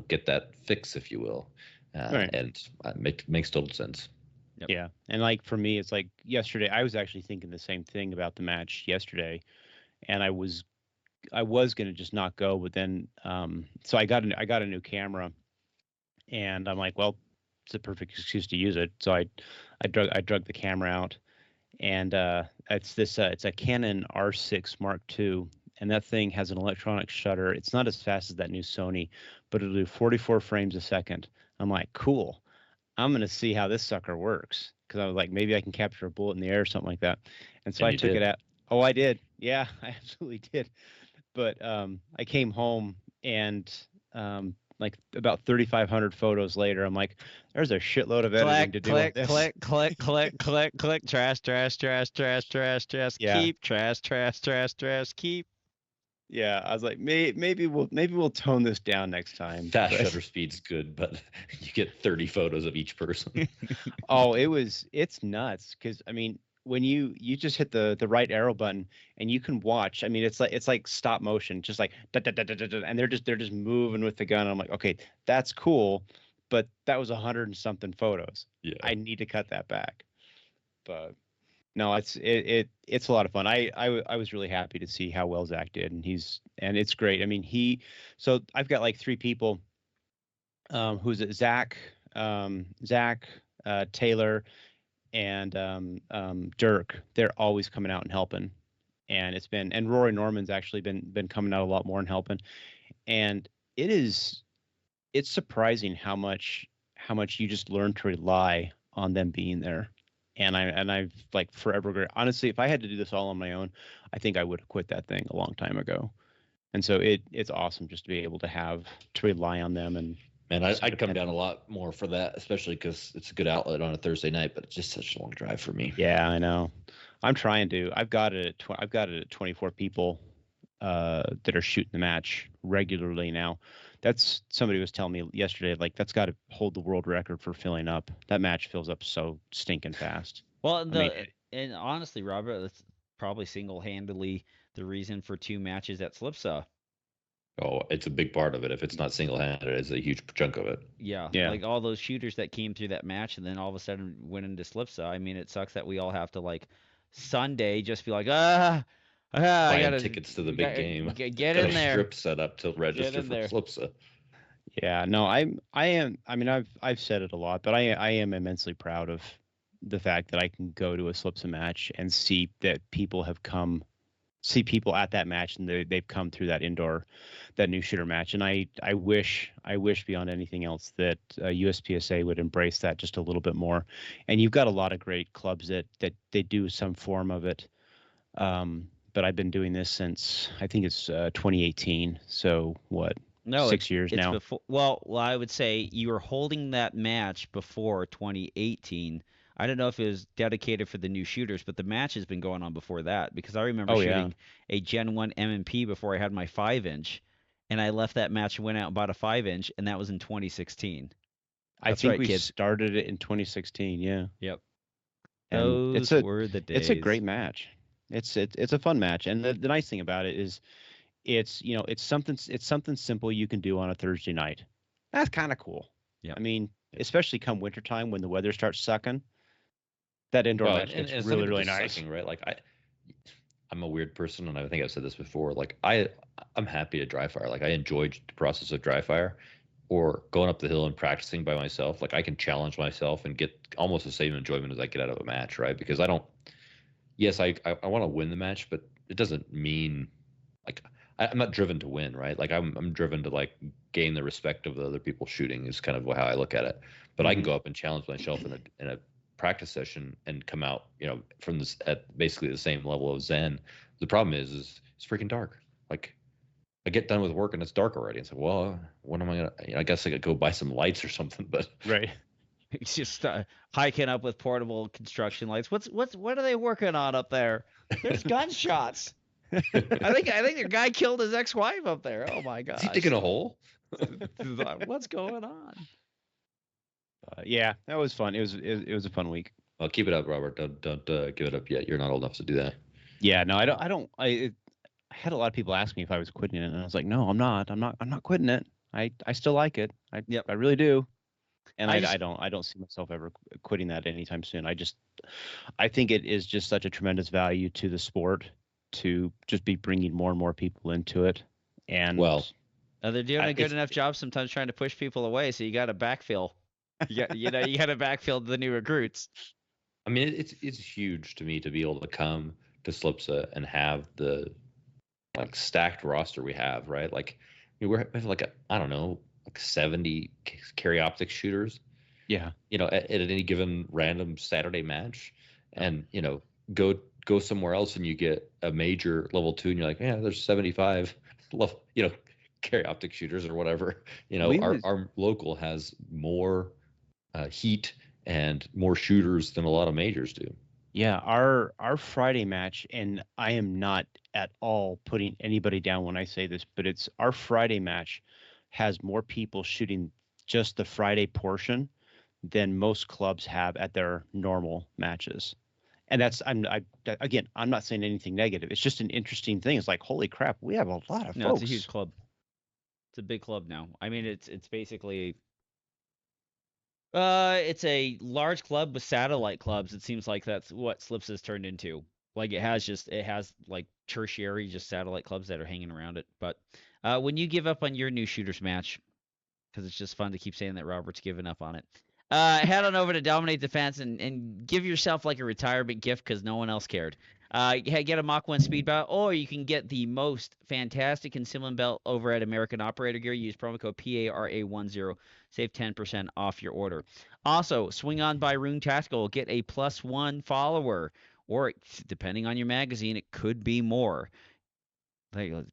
get that fix, if you will. Right. And it makes total sense. Yep. Yeah. And like for me, it's like yesterday, I was actually thinking the same thing about the match yesterday. And I was going to just not go, but then, so I got a new camera, and I'm like, well, it's a perfect excuse to use it. So I drug the camera out, and it's a Canon R6 Mark II, and that thing has an electronic shutter. It's not as fast as that new Sony, but it'll do 44 frames a second. I'm like, cool. I'm gonna see how this sucker works, because I was like, maybe I can capture a bullet in the air or something like that. And so I took it out. Oh, I did. Yeah, I absolutely did. But I came home, and like about 3,500 photos later, I'm like, there's a shitload of editing to do on this. Click, trash, Yeah. keep, trash, keep. Yeah, I was like, maybe we'll tone this down next time. Fast shutter speed's good, but you get 30 photos of each person. Oh, it's nuts, because I mean, when you just hit the right arrow button and you can watch. I mean, it's like stop motion, just like da, da, da, da, da, da, and they're just moving with the gun. I'm like, okay, that's cool, but that was 100 and something photos. Yeah. I need to cut that back. But no, it's a lot of fun. I was really happy to see how well Zach did, and it's great. I mean, so I've got like 3 people. Who's it? Zach, Taylor, and Dirk. They're always coming out and helping, and Rory Norman's actually been coming out a lot more and helping, and it's surprising how much you just learn to rely on them being there. And I've like forever. Honestly, if I had to do this all on my own, I think I would have quit that thing a long time ago. And so it's awesome just to be able to rely on them. And I'd come down a lot more for that, especially because it's a good outlet on a Thursday night, but it's just such a long drive for me. Yeah, I know. I'm trying to. I've got it at 24 people that are shooting the match regularly now. That's somebody was telling me yesterday, like that's got to hold the world record for filling up. That match fills up so stinking fast. Well, and honestly, Robert, that's probably single-handedly the reason for 2 matches at Slipsa. Oh, it's a big part of it. If it's not single-handed, it's a huge chunk of it. Yeah. Like all those shooters that came through that match and then all of a sudden went into Slipsa. I mean, it sucks that we all have to like Sunday just be like, I got tickets to the big game. Get in there. Strip set up to register for Slipsa. Yeah, no, I am. I mean, I've said it a lot, but I am immensely proud of the fact that I can go to a Slipsa match and see that people at that match, and they've come through that new shooter match. And I wish beyond anything else that USPSA would embrace that just a little bit more. And you've got a lot of great clubs that they do some form of it. But I've been doing this since I think it's 2018. So what? No, 6 years it's now. Before, well, I would say you were holding that match before 2018. I don't know if it was dedicated for the new shooters, but the match has been going on before that, because I remember shooting a Gen 1 M&P before I had my 5-inch, and I left that match and went out and bought a 5-inch, and that was in 2016. I think we started it in 2016. Yeah. Yep. And Those were the days. It's a great match. It's a fun match, and the nice thing about it is, it's something simple you can do on a Thursday night. That's kind of cool. Yeah. I mean, especially come wintertime when the weather starts sucking. That indoor match gets really, really nice. Sucking, right? Like I'm a weird person, and I think I've said this before. Like I'm happy to dry fire. Like I enjoyed the process of dry fire, or going up the hill and practicing by myself, like I can challenge myself and get almost the same enjoyment as I get out of a match, right? Because I don't. Yes, I want to win the match, but it doesn't mean like I'm not driven to win, right? Like I'm driven to like gain the respect of the other people shooting is kind of how I look at it. But I can go up and challenge myself in a practice session and come out, from this at basically the same level of zen. The problem is it's freaking dark. Like I get done with work and it's dark already. It's like, well, what am I gonna? I guess I could go buy some lights or something. But Right. It's just hiking up with portable construction lights. What are they working on up there? There's gunshots. I think the guy killed his ex-wife up there. Oh my gosh. is he digging a hole? What's going on? Yeah, that was fun. It was a fun week. Well, keep it up, Robert. Don't give it up yet. You're not old enough to do that. Yeah, no, I don't. I had a lot of people ask me if I was quitting it, and I was like, no, I'm not. I'm not quitting it. I still like it. I really do. And I don't see myself ever quitting that anytime soon. I think it is just such a tremendous value to the sport to just be bringing more and more people into it. And well, they're doing a good enough job sometimes trying to push people away. So you got to backfill. You got to backfill the new recruits. I mean, it's huge to me to be able to come to Slipsa and have the like stacked roster we have, right? Like we have like I don't know, like 70 carry optics shooters. Yeah. At any given random Saturday match, and go somewhere else and you get a major level 2 and you're like, yeah, there's 75 level, carry optic shooters or whatever. Our local has more heat and more shooters than a lot of majors do. Yeah, our Friday match, and I am not at all putting anybody down when I say this, but it's our Friday match has more people shooting just the Friday portion than most clubs have at their normal matches. And that's I'm not saying anything negative. It's just an interesting thing. It's like, holy crap, we have a lot of folks. It's a huge club. It's a big club now. I mean, it's basically it's a large club with satellite clubs. It seems like that's what Slips has turned into. Like it has like tertiary just satellite clubs that are hanging around it. But when you give up on your new shooters match, because it's just fun to keep saying that Robert's given up on it. Head on over to Dominate Defense and give yourself like a retirement gift because no one else cared. Get a Mach 1 speed belt, or you can get the most fantastic concealment belt over at American Operator Gear. Use promo code PARA10. Save 10% off your order. Also, swing on by Rune Tactical. Get a +1 follower, or depending on your magazine, it could be more.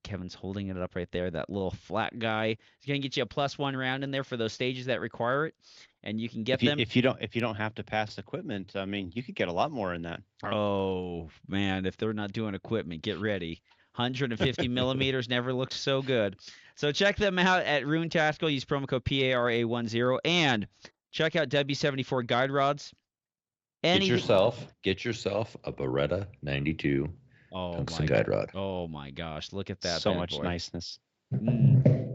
Kevin's holding it up right there. That little flat guy is going to get you a +1 round in there for those stages that require it, and you can get them. If you don't have to pass equipment, I mean, you could get a lot more in that. Oh man, if they're not doing equipment, get ready. 150 millimeters never looked so good. So check them out at Rune Tactical. Use promo code PARA10 and check out W74 guide rods. Get yourself a Beretta 92. Tungsten guide rod. Oh my gosh, look at that. So much niceness.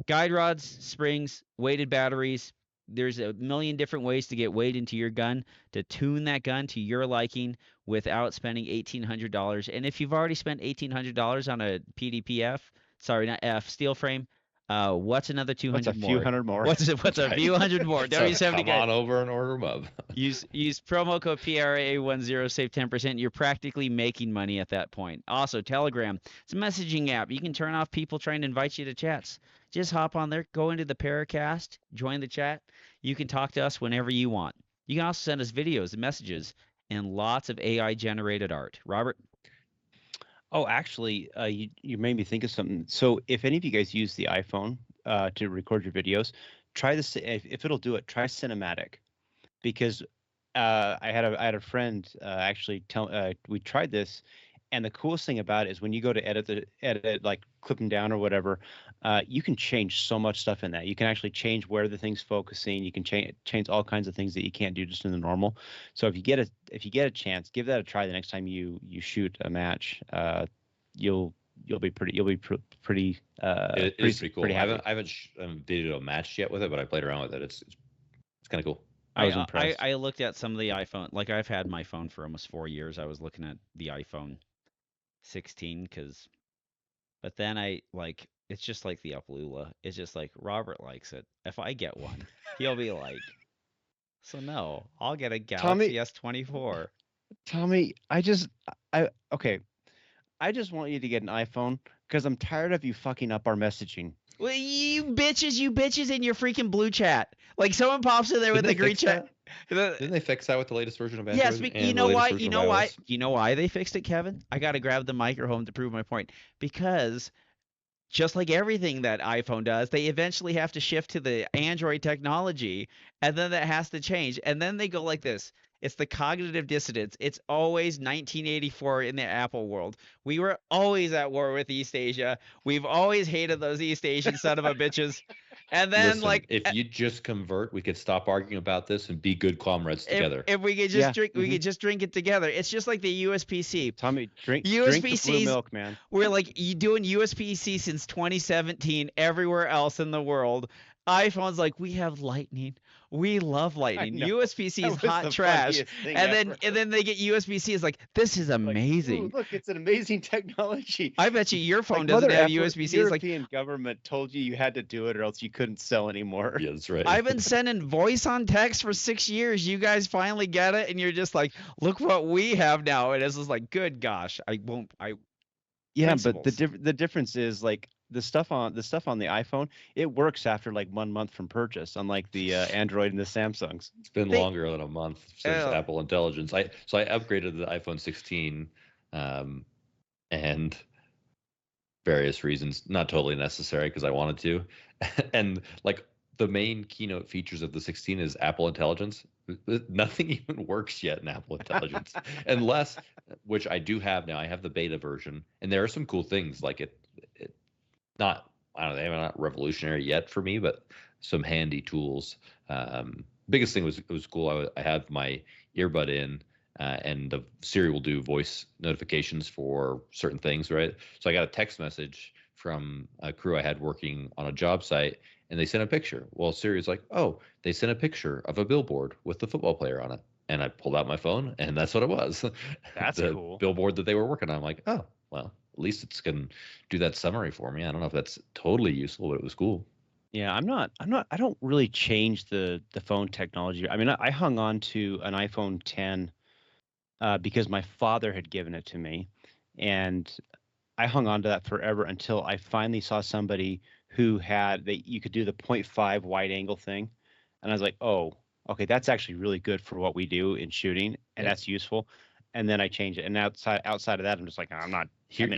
Guide rods, springs, weighted batteries. There's a million different ways to get weight into your gun, to tune that gun to your liking without spending $1,800. And if you've already spent $1,800 on a PDPF, sorry, not F, steel frame, what's another 200 more? What's a few hundred more? What's a few hundred more? W70 come on over and order them up. Use promo code PRA10, save 10%. You're practically making money at that point. Also, Telegram. It's a messaging app. You can turn off people trying to invite you to chats. Just hop on there, go into the PARAcast, join the chat. You can talk to us whenever you want. You can also send us videos and messages and lots of AI-generated art. Robert? Oh, actually, you made me think of something. So if any of you guys use the iPhone to record your videos, try this. If it'll do it, try Cinematic, because I had a friend actually we tried this, and the coolest thing about it is when you go to edit like clip them down or whatever, you can change so much stuff in that. You can actually change where the thing's focusing. You can change all kinds of things that you can't do just in the normal. So if you get a chance, give that a try the next time you shoot a match. You'll be pretty pretty cool. Pretty I haven't videoed a match yet with it, but I played around with it. It's kind of cool. I was impressed. I looked at some of the iPhone. Like I've had my phone for almost 4 years. I was looking at the iPhone 16 but then I it's just like the UpLULA. It's just like Robert likes it. If I get one, he'll be like, so no, I'll get a Tommy, Galaxy S24. Tommy, okay. I just want you to get an iPhone because I'm tired of you fucking up our messaging. Well, you bitches in your freaking blue chat. Like someone pops in there with the green chat. Didn't they fix that with the latest version of Yes, Android but you and the know latest why? version You of know why? iOS? You know why they fixed it, Kevin? I got to grab the microphone to prove my point. Because just like everything that iPhone does, they eventually have to shift to the Android technology, and then that has to change. And then they go like this. It's the cognitive dissonance. It's always 1984 in the Apple world. We were always at war with East Asia. We've always hated those East Asian son of a bitches. And then Listen, like if you just convert, we could stop arguing about this and be good comrades together. if we could just drink, we could just drink it together. It's just like the USB-C. Tommy, drink the blue milk, man. We're like you doing USB-C since 2017 everywhere else in the world. iPhone's like we have Lightning. We love Lightning. USB-C is hot trash. And then they get USB-C. It's like this is amazing. Like, look, it's an amazing technology. I bet you your phone doesn't have USB-C. The European government told you had to do it or else you couldn't sell anymore. Yeah, that's right. I've been sending voice on text for 6 years. You guys finally get it, and you're just like, look what we have now. And it's just like, good gosh, Yeah, principles. but the difference is like the stuff on the iPhone, it works after like 1 month from purchase, unlike the Android and the Samsungs. It's been longer than a month since Apple Intelligence. I upgraded the iPhone 16, and various reasons, not totally necessary because I wanted to, and like the main keynote features of the 16 is Apple Intelligence. Nothing even works yet in Apple Intelligence, unless, which I do have now. I have the beta version, and there are some cool things like it not, I don't know, they're not revolutionary yet for me, but some handy tools. Biggest thing was it was cool. I have my earbud in, and the Siri will do voice notifications for certain things, right? So I got a text message from a crew I had working on a job site, and they sent a picture. Well, Siri's like, oh, they sent a picture of a billboard with the football player on it. And I pulled out my phone, and that's what it was. That's the cool. Billboard that they were working on. I'm like, oh, well, at least it's going to do that summary for me. I don't know if that's totally useful, but it was cool. Yeah, I don't really change the phone technology. I mean, I hung on to an iPhone 10 because my father had given it to me, and I hung on to that forever until I finally saw somebody who had you could do the 0.5 wide angle thing, and I was like, oh, okay, that's actually really good for what we do in shooting, and that's useful. And then I changed it, and outside of that, I'm just like, I'm not.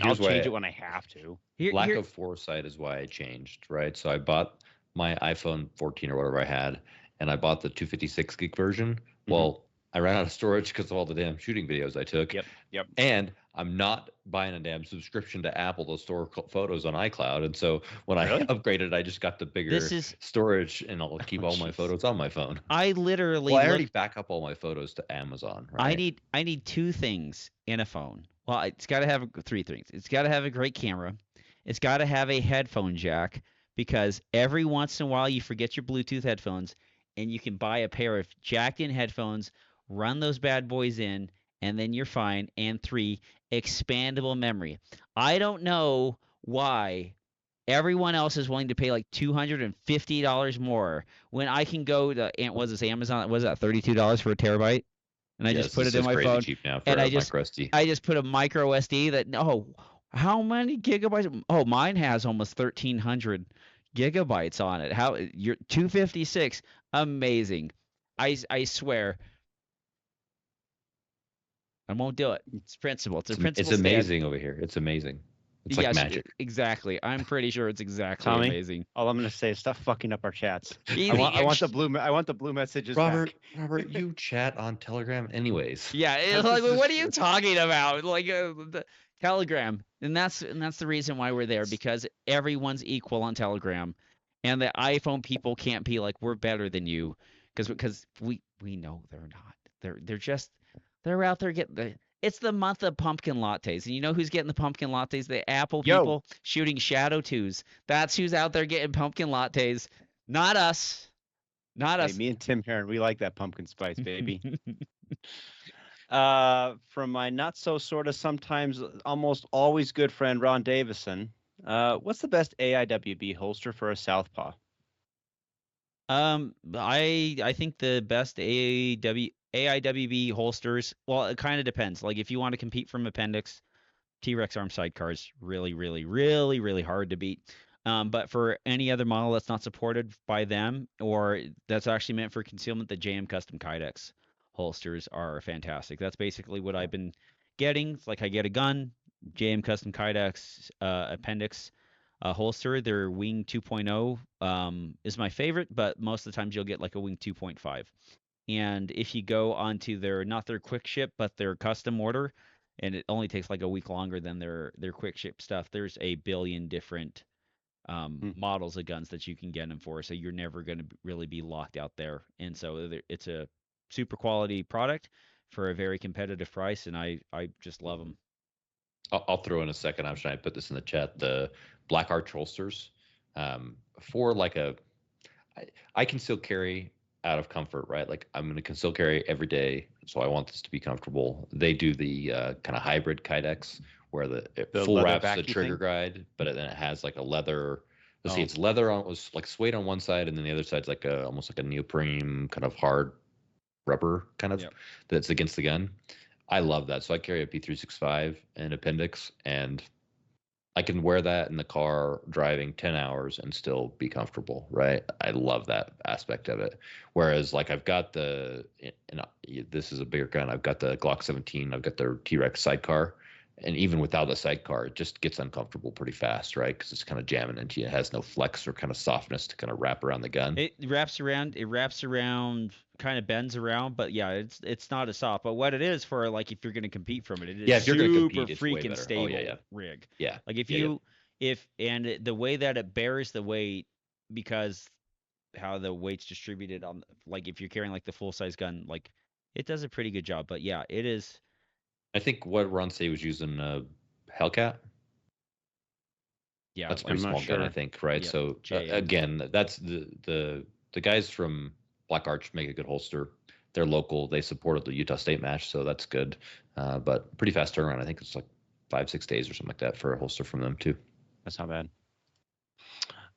I'll change it when I have to. Lack of foresight is why I changed, right? So I bought my iPhone 14 or whatever I had, and I bought the 256 gig version. Well, I ran out of storage because of all the damn shooting videos I took. Yep. And I'm not buying a damn subscription to Apple to store photos on iCloud. And so when I upgraded, I just got the bigger storage, and I'll keep all my photos on my phone. I literally. Well, I already back up all my photos to Amazon. Right? I need two things in a phone. Well, it's got to have three things. It's got to have a great camera. It's got to have a headphone jack, because every once in a while you forget your Bluetooth headphones, and you can buy a pair of jacked-in headphones, run those bad boys in, and then you're fine. And three, expandable memory. I don't know why everyone else is willing to pay like $250 more when I can go to Amazon? Was that $32 for a terabyte? And I just put it in my phone. Cheap now for and I just put a micro SD that how many gigabytes? Oh, mine has almost 1,300 gigabytes on it. How you're 256? Amazing. I swear. I won't do it. It's principle. It's a principle. It's amazing over here. It's amazing. It's like magic. Exactly. I'm pretty sure it's exactly Tommy, amazing. All I'm going to say is stop fucking up our chats. Easy. I want the blue messages. Robert, you chat on Telegram anyways. Yeah, it's like, what are you talking about? Like the Telegram, and that's the reason why we're there, because everyone's equal on Telegram, and the iPhone people can't be like, we're better than you, because we know they're not. They're out there getting It's the month of pumpkin lattes, and you know who's getting the pumpkin lattes? The Apple people shooting Shadow 2s. That's who's out there getting pumpkin lattes, not us. Not us. Me and Tim Heron, we like that pumpkin spice, baby. From my not so sort of sometimes almost always good friend Ron Davison. What's the best AIWB holster for a southpaw? I think the best AIWB holsters. Well, it kind of depends. Like if you want to compete from appendix, T-Rex arm sidecars really, really, really, really hard to beat. But for any other model that's not supported by them or that's actually meant for concealment, the JM Custom Kydex holsters are fantastic. That's basically what I've been getting. It's like I get a gun, JM Custom Kydex appendix holster. Their Wing 2.0 is my favorite, but most of the times you'll get like a Wing 2.5. And if you go onto their not their quick ship, but their custom order, and it only takes like a week longer than their quick ship stuff, there's a billion different Hmm. models of guns that you can get them for. So you're never going to really be locked out there. And so it's a super quality product for a very competitive price, and I just love them. I'll throw in a second. I'm trying to put this in the chat. The Black Arch holsters, for like I can still carry out of comfort, right? Like I'm going to conceal carry every day, so I want this to be comfortable. They do the kind of hybrid Kydex where it The full leather wraps the backy trigger thing? guide, but then it has like a leather. Let's see, Oh, it's leather on was like suede on one side, and then the other side's like almost like a neoprene kind of hard rubber kind of Yep. that's against the gun. I love that. So I carry a P365 and appendix, and I can wear that in the car driving 10 hours and still be comfortable, right? I love that aspect of it. Whereas, like, I've got and this is a bigger gun. I've got the Glock 17, I've got the T-Rex sidecar. And even without the sidecar, it just gets uncomfortable pretty fast, right? Because it's kind of jamming into you. It has no flex or kind of softness to kind of wrap around the gun. It wraps around, kind of bends around, but yeah, it's not a soft. But what it is for like if you're going to compete from it, it is Yeah, if you're going to super compete, it's way freaking better. Oh, yeah, yeah. stable rig. Yeah, Like if yeah, yeah. you if and the way that it bears the weight because how the weight's distributed on like if you're carrying like the full size gun, like it does a pretty good job. But yeah, it is. I think what Ron say was using Hellcat. Yeah, That's a I'm pretty not small gun, I sure. think, right? yep. So JMs. again, that's the guys from Black Arch make a good holster. They're local. They supported the Utah State match, so that's good. But pretty fast turnaround. I think it's like 5-6 days or something like that for a holster from them too. That's not bad.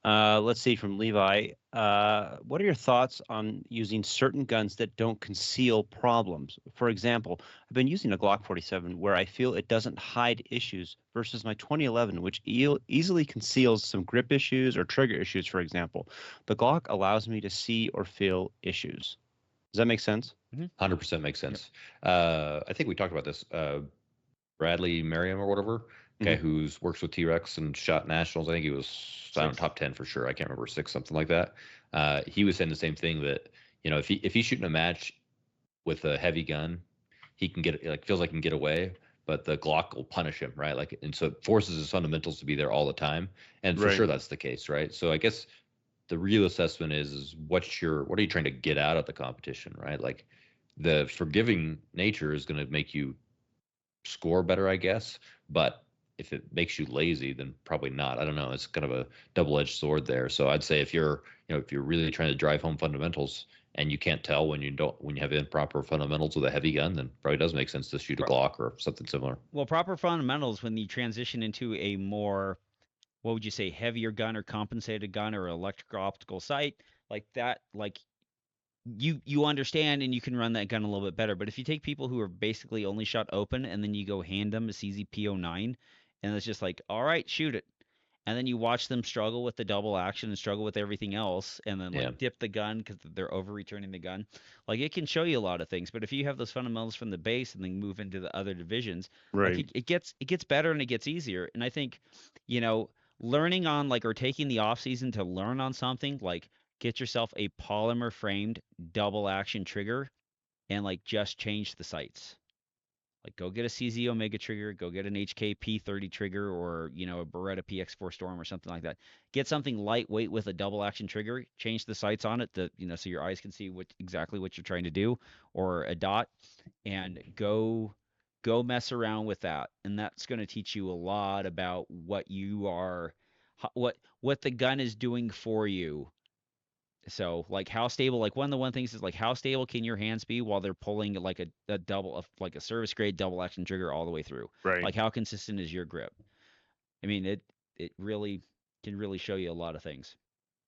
Let's see from Levi. What are your thoughts on using certain guns that don't conceal problems? For example, I've been using a Glock 47 where I feel it doesn't hide issues versus my 2011, which easily conceals some grip issues or trigger issues, for example. The Glock allows me to see or feel issues. Does that make sense? 100% makes Yep. sense. I think we talked about this. Bradley Merriam or whatever, guy Mhm. who's works with T-Rex and shot nationals. I think he was I don't know, Six. top 10 for sure. I can't remember, 6, something like that. He was saying the same thing that if he's shooting a match with a heavy gun, he can get like feels like he can get away, but the Glock will punish him, right? Like, and so it forces his fundamentals to be there all the time, and for Right. sure that's the case, right? So I guess the real assessment is what are you trying to get out of the competition, right? Like the forgiving nature is going to make you score better, I guess. But if it makes you lazy, then probably not. I don't know. It's kind of a double-edged sword there. So I'd say if you're really trying to drive home fundamentals and you can't tell when you have improper fundamentals with a heavy gun, then probably does make sense to shoot a Glock or something similar. Well, proper fundamentals when you transition into a more, what would you say, heavier gun or compensated gun or electrical optical sight like that, like you understand and you can run that gun a little bit better. But if you take people who are basically only shot open and then you go hand them a CZP09 and it's just like, all right, shoot it. And then you watch them struggle with the double action and struggle with everything else and then like Yeah. dip the gun because they're over returning the gun. Like it can show you a lot of things. But if you have those fundamentals from the base and then move into the other divisions, like Right. it gets better and it gets easier. And I think, you know, learning on like or taking the off season to learn on something like get yourself a polymer framed double action trigger and like just change the sights. Like go get a CZ Omega trigger, go get an HK P30 trigger or, a Beretta PX4 Storm or something like that. Get something lightweight with a double action trigger, change the sights on it so your eyes can see exactly what you're trying to do or a dot and go mess around with that. And that's going to teach you a lot about what you are what the gun is doing for you. So like how stable, like one of the one things is like how stable can your hands be while they're pulling like a double of like a service grade double action trigger all the way through? Right. Like how consistent is your grip? I mean, it really can really show you a lot of things.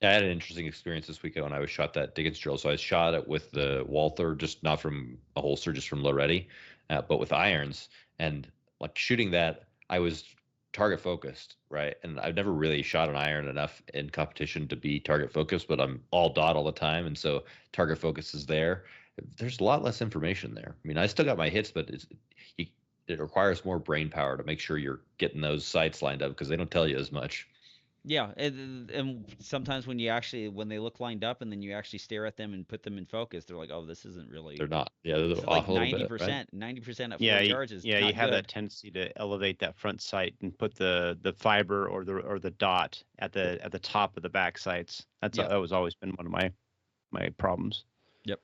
I had an interesting experience this weekend when I was shot that Diggins drill. So I shot it with the Walther, just not from a holster, just from low ready, but with irons. And like shooting that, I was target focused, right? And I've never really shot an iron enough in competition to be target focused, but I'm all dot all the time, and so target focus is there. There's a lot less information there. I mean, I still got my hits, but you, it requires more brain power to make sure you're getting those sights lined up because they don't tell you as much. Yeah, and sometimes when they look lined up and then you actually stare at them and put them in focus, they're like, oh, this isn't really. They're not. Yeah, they're This is off like a little bit, right? 90% at Yeah, 4 yards is yeah, you not have that good. tendency to elevate that front sight and put the fiber or the dot at the top of the back sights. Yep. That was always been one of my problems. Yep.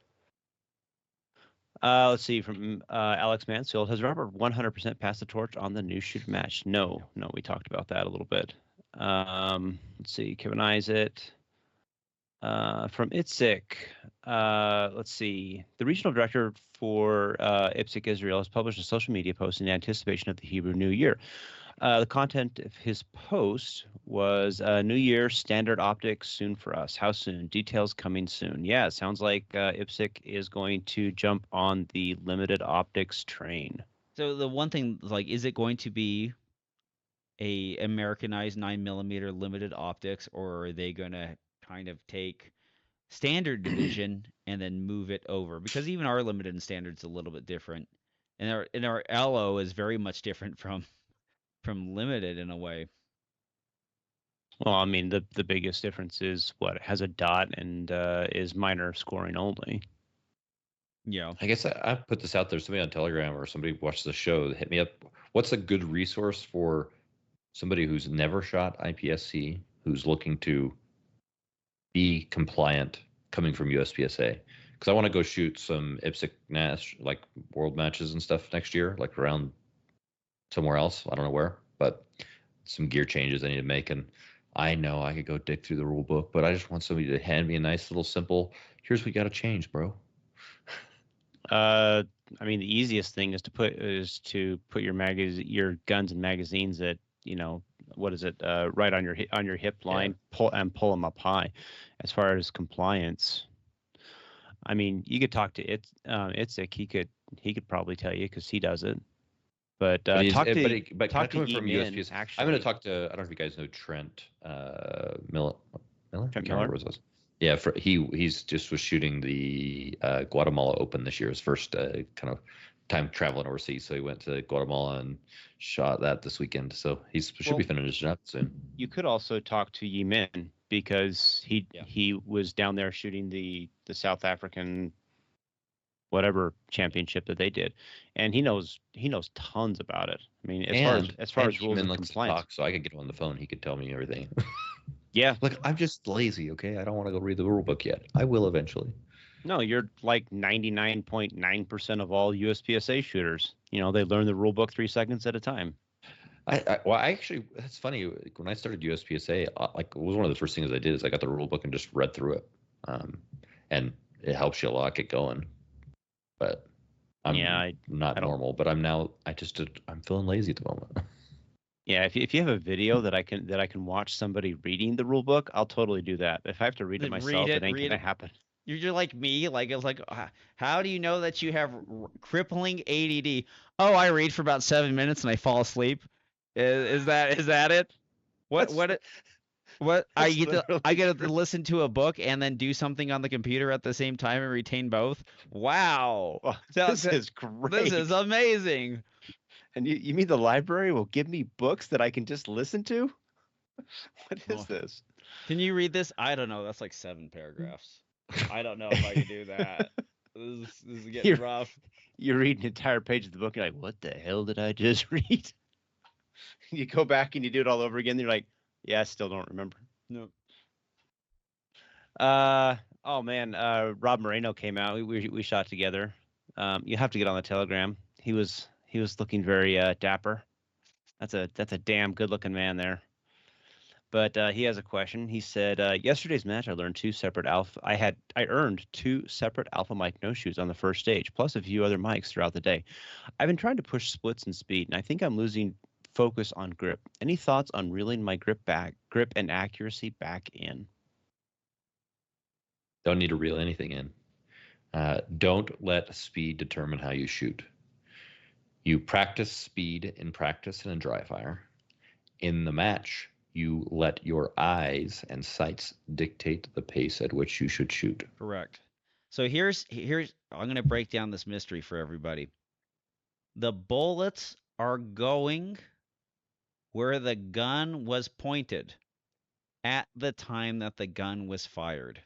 Let's see from Alex Mansfield. Has Robert 100% passed the torch on the new shoot match? No, we talked about that a little bit. Let's see, Kevin Isaac. From Itzik, let's see. The regional director for IPSC Israel has published a social media post in anticipation of the Hebrew New Year. The content of his post was New Year standard optics soon for us. How soon? Details coming soon. Yeah, it sounds like IPSC is going to jump on the limited optics train. So the one thing, like, is it going to be a Americanized 9mm limited optics, or are they going to kind of take standard division and then move it over? Because even our limited and standard's a little bit different, and our LO is very much different from limited in a way. Well, I mean, the biggest difference is what it has a dot and is minor scoring only. Yeah. I guess I put this out there. Somebody on Telegram or somebody watched the show, hit me up. What's a good resource for somebody who's never shot IPSC, who's looking to be compliant coming from USPSA? Because I want to go shoot some IPSC Nash, like world matches and stuff next year, like around somewhere else. I don't know where, but some gear changes I need to make. And I know I could go dig through the rule book, but I just want somebody to hand me a nice little simple, here's what you got to change, bro. I mean, the easiest thing is to put your guns and magazines at, what is it, right on your hip line, pull them up high. As far as compliance, I mean, you could talk to Itzik. He could probably tell you because he does it. But talk to USPSA. Actually, I'm going to talk to. I don't know if you guys know Trent Miller. Trent Miller. Yeah, he's just was shooting the Guatemala Open this year, his first kind of time traveling overseas. So he went to Guatemala and shot that this weekend. So he should be finishing up soon. You could also talk to Yi Min because he was down there shooting the South African whatever championship that they did, and he knows tons about it. I mean, as far as rules and compliance, so I could get him on the phone. He could tell me everything. Yeah. Look, I'm just lazy, okay? I don't want to go read the rule book yet. I will eventually. No, you're like 99.9% of all USPSA shooters. They learn the rule book 3 seconds at a time. I actually, that's funny. When I started USPSA, it was one of the first things I did is I got the rule book and just read through it. And it helps you a lot get going. But I'm not normal, but I'm feeling lazy at the moment. Yeah, if you have a video that I can watch somebody reading the rule book, I'll totally do that. If I have to read it myself, it ain't gonna happen. You're like me. Like, it's like, how do you know that you have crippling ADD? Oh, I read for about 7 minutes and I fall asleep. Is that it? What I get to listen to a book and then do something on the computer at the same time and retain both. Wow, this is great. This is amazing. And you mean the library will give me books that I can just listen to? What is this? Can you read this? I don't know. That's like 7 paragraphs. I don't know if I can do that. This is getting rough. You read an entire page of the book, you're like, what the hell did I just read? You go back and you do it all over again. You're like, yeah, I still don't remember. No. Oh man, Rob Moreno came out. We shot together. You have to get on the Telegram. He was looking very dapper. That's a damn good looking man there. But he has a question. He said, yesterday's match, I earned 2 separate alpha mic no shoes on the first stage, plus a few other mics throughout the day. I've been trying to push splits and speed, and I think I'm losing focus on grip. Any thoughts on reeling my grip and accuracy back in? Don't need to reel anything in. Don't let speed determine how you shoot. You practice speed in practice and in dry fire. In the match, you let your eyes and sights dictate the pace at which you should shoot. Correct. So here's I'm going to break down this mystery for everybody. The bullets are going where the gun was pointed at the time that the gun was fired.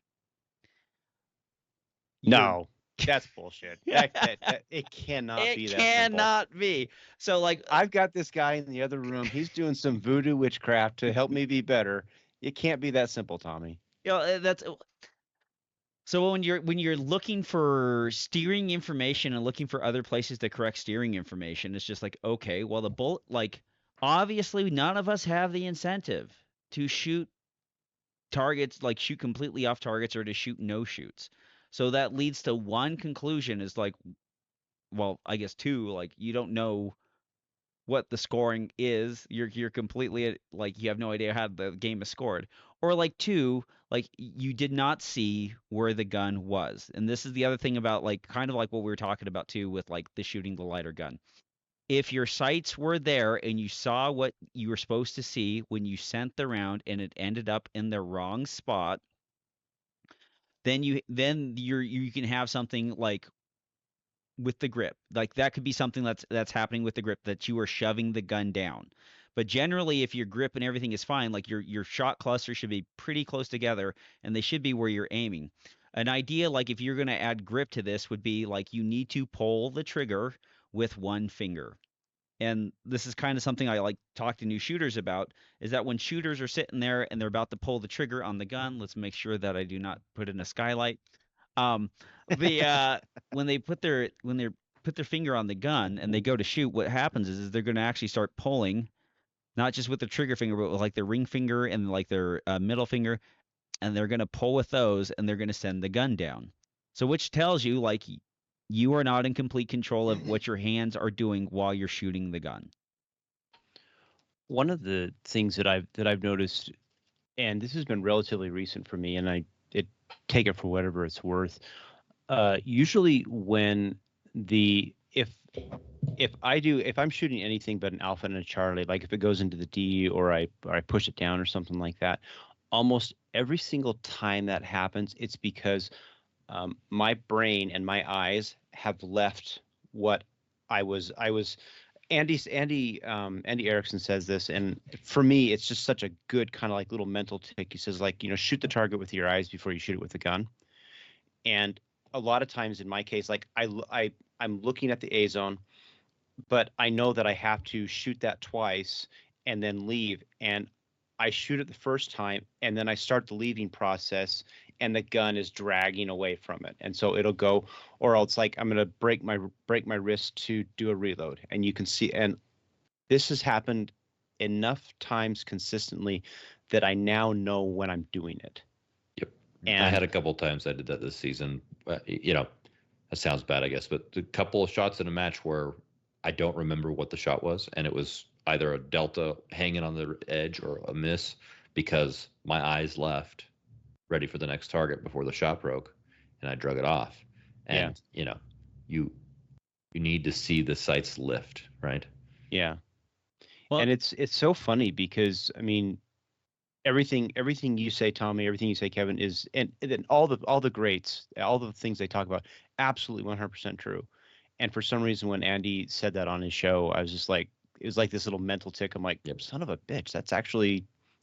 No, that's bullshit. It cannot be that simple. It cannot be. So, like, I've got this guy in the other room. He's doing some voodoo witchcraft to help me be better. It can't be that simple, Tommy. You know, that's so when you're looking for steering information and looking for other places to correct steering information, it's just like, okay, well, the bullet, like, obviously none of us have the incentive to shoot targets, like shoot completely off targets or to shoot no shoots. So that leads to one conclusion is like, well, I guess two, like you don't know what the scoring is. You're completely like you have no idea how the game is scored. Or like two, like you did not see where the gun was. And this is the other thing about like kind of like what we were talking about too with like the shooting the lighter gun. If your sights were there and you saw what you were supposed to see when you sent the round and it ended up in the wrong spot, then you can have something like with the grip. Like that could be something that's happening with the grip that you are shoving the gun down. But generally if your grip and everything is fine, like your shot cluster should be pretty close together and they should be where you're aiming. An idea like if you're going to add grip to this would be like you need to pull the trigger with one finger. And this is kind of something I like talk to new shooters about is that when shooters are sitting there and they're about to pull the trigger on the gun, let's make sure that I do not put in a skylight. Um, the when they put their finger on the gun and they go to shoot, what happens is they're going to actually start pulling, not just with the trigger finger, but with like their ring finger and like their middle finger, and they're going to pull with those and they're going to send the gun down. So which tells you like you are not in complete control of what your hands are doing while you're shooting the gun. One of the things that I've noticed, and this has been relatively recent for me, and I take it for whatever it's worth. Usually when if I'm shooting anything but an alpha and a Charlie, like if it goes into the D or I push it down or something like that, almost every single time that happens, it's because my brain and my eyes have left what I was. Andy Erickson says this, and for me, it's just such a good kind of like little mental tick. He says like, shoot the target with your eyes before you shoot it with the gun. And a lot of times in my case, like I'm looking at the A zone, but I know that I have to shoot that twice and then leave. And I shoot it the first time and then I start the leaving process and the gun is dragging away from it. And so it'll go, or else like I'm going to break my wrist to do a reload. And you can see, and this has happened enough times consistently that I now know when I'm doing it. Yep. And I had a couple of times I did that this season. That sounds bad, I guess, but a couple of shots in a match where I don't remember what the shot was, and it was either a delta hanging on the edge or a miss because my eyes left ready for the next target before the shot broke and I drug it off. And you need to see the sights lift, right? Yeah. Well, and it's so funny because I mean everything you say, Tommy, everything you say, Kevin, is and all the greats, all the things they talk about, absolutely 100% true. And for some reason when Andy said that on his show, I was just like, it was like this little mental tick. I'm like, yep, son of a bitch.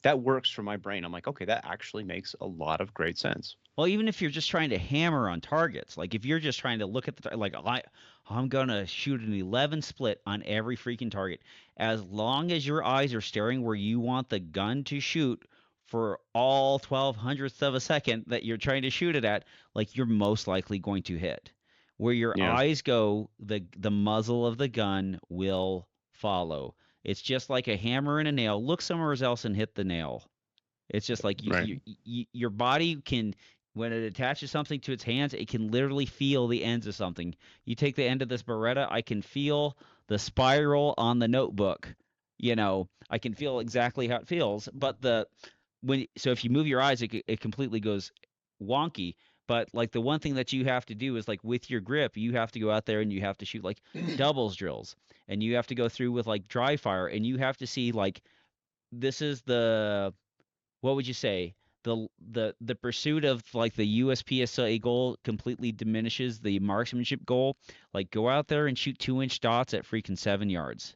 That works for my brain. I'm like, okay, that actually makes a lot of great sense. Well, even if you're just trying to hammer on targets, like if you're just trying to look at I'm going to shoot an 11 split on every freaking target. As long as your eyes are staring where you want the gun to shoot for all 12 hundredths of a second that you're trying to shoot it at, like you're most likely going to hit. Where your eyes go, the muzzle of the gun will follow. It's just like a hammer and a nail. Look somewhere else and hit the nail. It's just like your body can, when it attaches something to its hands, it can literally feel the ends of something. You take the end of this Beretta, I can feel the spiral on the notebook. I can feel exactly how it feels. But so if you move your eyes, it completely goes wonky. But like the one thing that you have to do is like with your grip, you have to go out there and you have to shoot like doubles drills, and you have to go through with like dry fire, and you have to see like this is the what would you say? The pursuit of like the USPSA goal completely diminishes the marksmanship goal. Like go out there and shoot 2-inch dots at freaking 7 yards.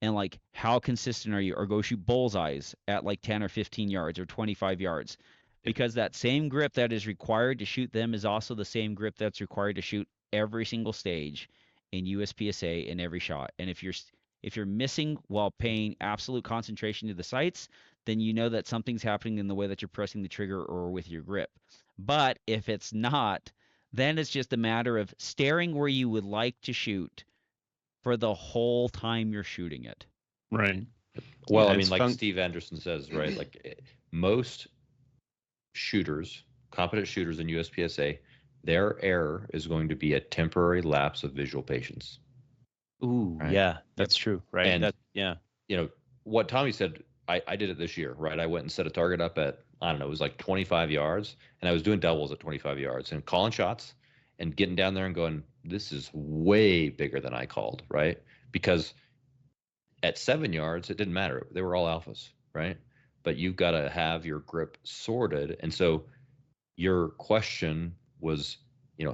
And like how consistent are you? Or go shoot bullseyes at like 10 or 15 yards or 25 yards. Yep. Because that same grip that is required to shoot them is also the same grip that's required to shoot every single stage in USPSA in every shot. And if you're missing while paying absolute concentration to the sights, then you know that something's happening in the way that you're pressing the trigger or with your grip. But if it's not, then it's just a matter of staring where you would like to shoot for the whole time you're shooting it. Right. Well, Yeah, I mean, it's like fun- Steve Anderson says, right? Like most shooters, competent shooters in USPSA, their error is going to be a temporary lapse of visual patience. Ooh, Right? yeah, that's true. Right. And Yeah. What Tommy said, I did it this year, right? I went and set a target up at, I don't know, it was like 25 yards, and I was doing doubles at 25 yards and calling shots and getting down there and going, this is way bigger than I called, right? Because at 7 yards, it didn't matter. They were all alphas, right? But you've got to have your grip sorted. And so your question was,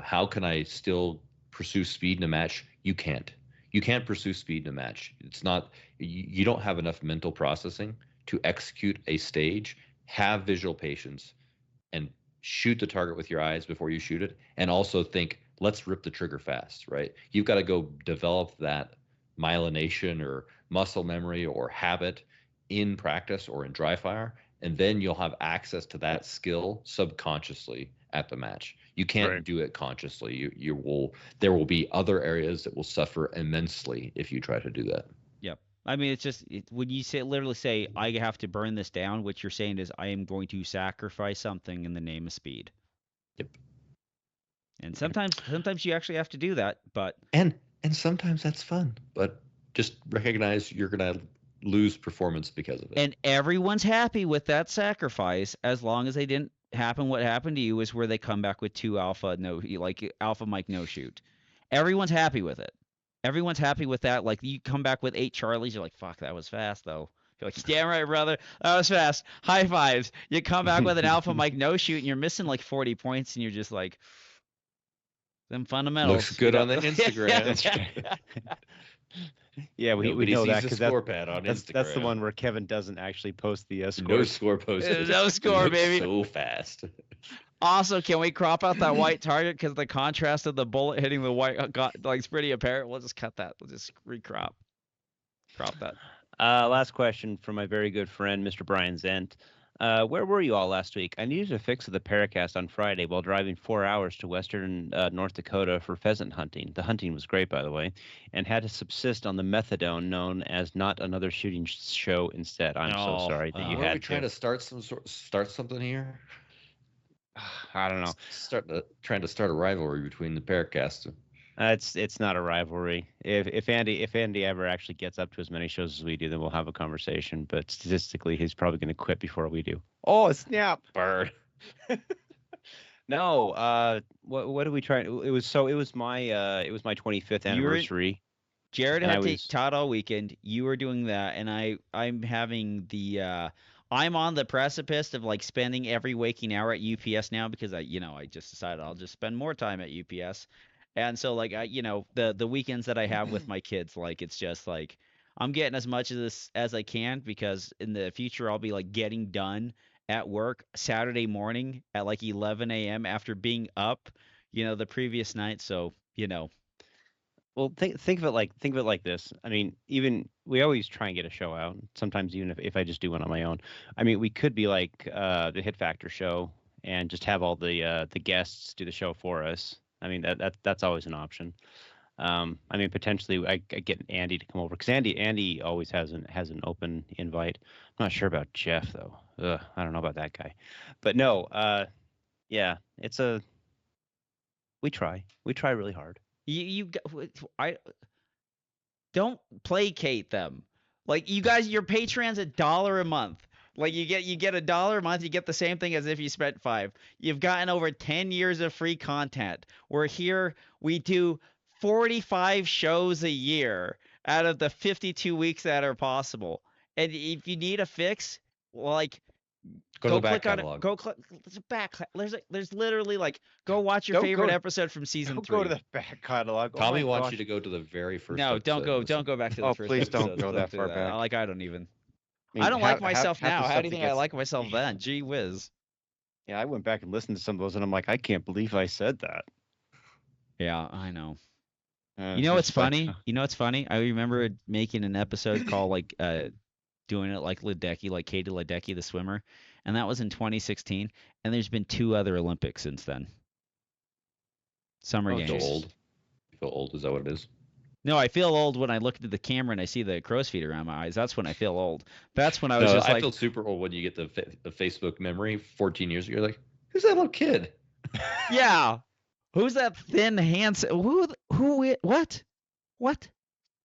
how can I still pursue speed in a match? You can't. You can't pursue speed in a match. It's not, you don't have enough mental processing to execute a stage, have visual patience, and shoot the target with your eyes before you shoot it. And also think, let's rip the trigger fast, right? You've got to go develop that myelination or muscle memory or habit in practice or in dry fire, and then you'll have access to that skill subconsciously at the match. You can't do it consciously. There will be other areas that will suffer immensely if you try to do that. Yep. I mean, it's just when you literally say I have to burn this down, what you're saying is I am going to sacrifice something in the name of speed. Yep. And sometimes you actually have to do that, but and sometimes that's fun, but just recognize you're going to lose performance because of it. And everyone's happy with that sacrifice as long as they didn't happen. What happened to you is where they come back with 2 alpha alpha Mike no shoot. Everyone's happy with it. Everyone's happy with that. Like you come back with 8 Charlies, you're like, fuck, that was fast though. You're like, damn right, brother, that was fast. High fives. You come back with an alpha Mike no shoot and you're missing like 40 points and you're just like, them fundamentals. Looks good on the Instagram. Yeah, we know that because score pad on Instagram. That's the one where Kevin doesn't actually post the score. No score posted. No score, baby. So fast. Also, can we crop out that white target because the contrast of the bullet hitting the white it's pretty apparent? We'll just cut that. We'll just crop that. Last question from my very good friend, Mr. Brian Zent. Where were you all last week? I needed a fix of the PARAcast on Friday while driving 4 hours to western North Dakota for pheasant hunting. The hunting was great, by the way, and had to subsist on the methadone known as not another shooting show instead. I'm so sorry that you had to. Trying to start something here? I don't know. Trying to start a rivalry between the PARAcast. It's not a rivalry. If Andy ever actually gets up to as many shows as we do, then we'll have a conversation. But statistically, he's probably going to quit before we do. Oh snap! Bird. No. What did we try? It was my 25th anniversary. Jared had to take Todd all weekend. You were doing that, and I'm having the. I'm on the precipice of like spending every waking hour at UPS now because I just decided I'll just spend more time at UPS. And so like the weekends that I have with my kids, like it's just like I'm getting as much of this as I can because in the future I'll be like getting done at work Saturday morning at like 11 a.m. after being up, the previous night. So, Well, think of it like this. I mean, even we always try and get a show out. Sometimes even if I just do one on my own. I mean, we could be like the Hit Factor show and just have all the guests do the show for us. I mean, that's always an option. I mean, potentially I get Andy to come over because Andy always has an open invite. I'm not sure about Jeff though. I don't know about that guy. But no, yeah, we try really hard. I don't placate them. Like you guys, your Patreon's $1 a month. Like you get $1 a month, you get the same thing as if you spent 5. You've gotten over 10 years of free content. We're here, we do 45 shows a year out of the 52 weeks that are possible. And if you need a fix, like Go to the back click on it. catalog. Go click. There's a back. There's literally like go watch your Go- favorite go- episode from season Don't 3. go to the back catalog. Oh Tommy my wants gosh. you to go to the very first. No, don't episode. go back to the Oh, first please don't episodes. go that do far back. Like I don't even. mean, I don't like half- myself half the now. How stuff do you that think I gets- like myself then? Gee whiz. Yeah, I went back and listened to some of those, and I'm like, I can't believe I said that. Yeah, I know. Uh, You know what's it's like, funny? You know what's funny? I remember making an episode called like doing it like Ledecky, like Katie Ledecky, the swimmer, and that was in 2016. And there's been 2 other Olympics since then. Summer Oh, games. Feel Jesus. old. You feel old? Is that what it is? No, I feel old when I look into the camera and I see the crow's feet around my eyes. That's when I feel old. That's when I was No, just I like, feel super old when you get the Facebook memory 14 years ago. You're like, who's that little kid? yeah, who's that thin, handsome? What? What?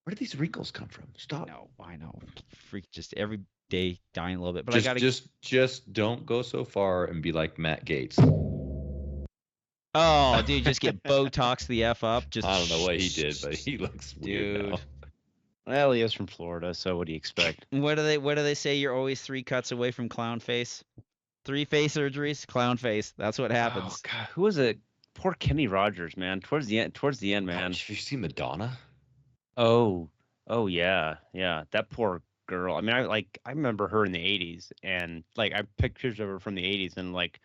Where did these wrinkles come from? Stop. No, I know. Freak, just every day dying a little bit. But I gotta. Just don't go so far and be like Matt Gates. Oh, dude, just get Botox the f up. Just. I don't know what he did, but he looks weird Dude. now. Well, he is from Florida, so what do you expect? What do they say? You're always 3 cuts away from clown face. 3 face surgeries, clown face. That's what Oh happens. God, who was it? Poor Kenny Rogers, man. Towards the end, man. Have you seen Madonna? Oh yeah. That poor girl. I mean, I remember her in the '80s, and like I picked pictures of her from the '80s, and like,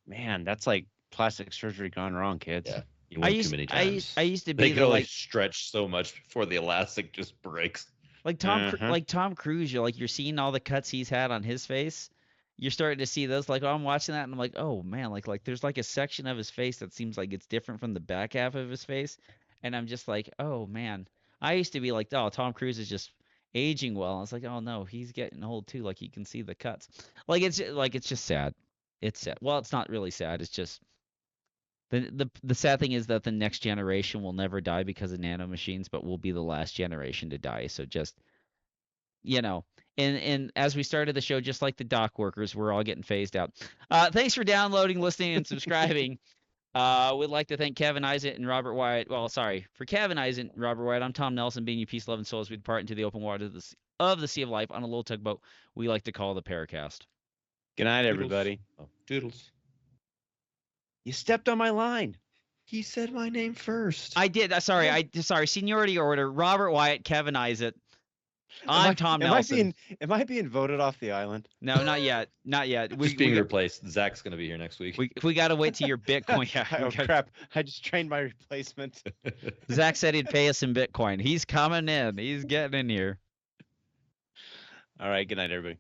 man, that's like plastic surgery gone wrong, kids. Yeah. You I went used, too many I times. used, I used to They be can the only like stretch so much before the elastic just breaks. like Tom Cruise. You're seeing all the cuts he's had on his face. You're starting to see those. Like, oh, I'm watching that, and I'm like, oh man, like there's like a section of his face that seems like it's different from the back half of his face, and I'm just like, oh man. I used to be like, oh, Tom Cruise is just aging well. I was like, oh no, he's getting old too. Like you can see the cuts. It's just sad. It's sad. Well, it's not really sad. It's just the sad thing is that the next generation will never die because of nanomachines, but will be the last generation to die. So just and as we started the show, just like the dock workers, we're all getting phased out. Thanks for downloading, listening, and subscribing. We'd like to thank Kevin Eisent and Robert Wyatt. Well, sorry. For Kevin Eisent and Robert Wyatt, I'm Tom Nelson, being you peace-loving souls. We depart into the open water of the Sea of Life on a little tugboat we like to call the PARAcast. Good night, Doodles. everybody. Oh, doodles. You stepped on my line. He said my name first. I did. Sorry. Seniority order. Robert Wyatt, Kevin Eisent. I'm Tom Nelson. Am I being voted off the island? No, not yet. Not yet. Just being replaced. Zach's going to be here next week. We got to wait till your Bitcoin. Yeah, Oh crap! I just trained my replacement. Zach said he'd pay us in Bitcoin. He's coming in. He's getting in here. All right. Good night, everybody.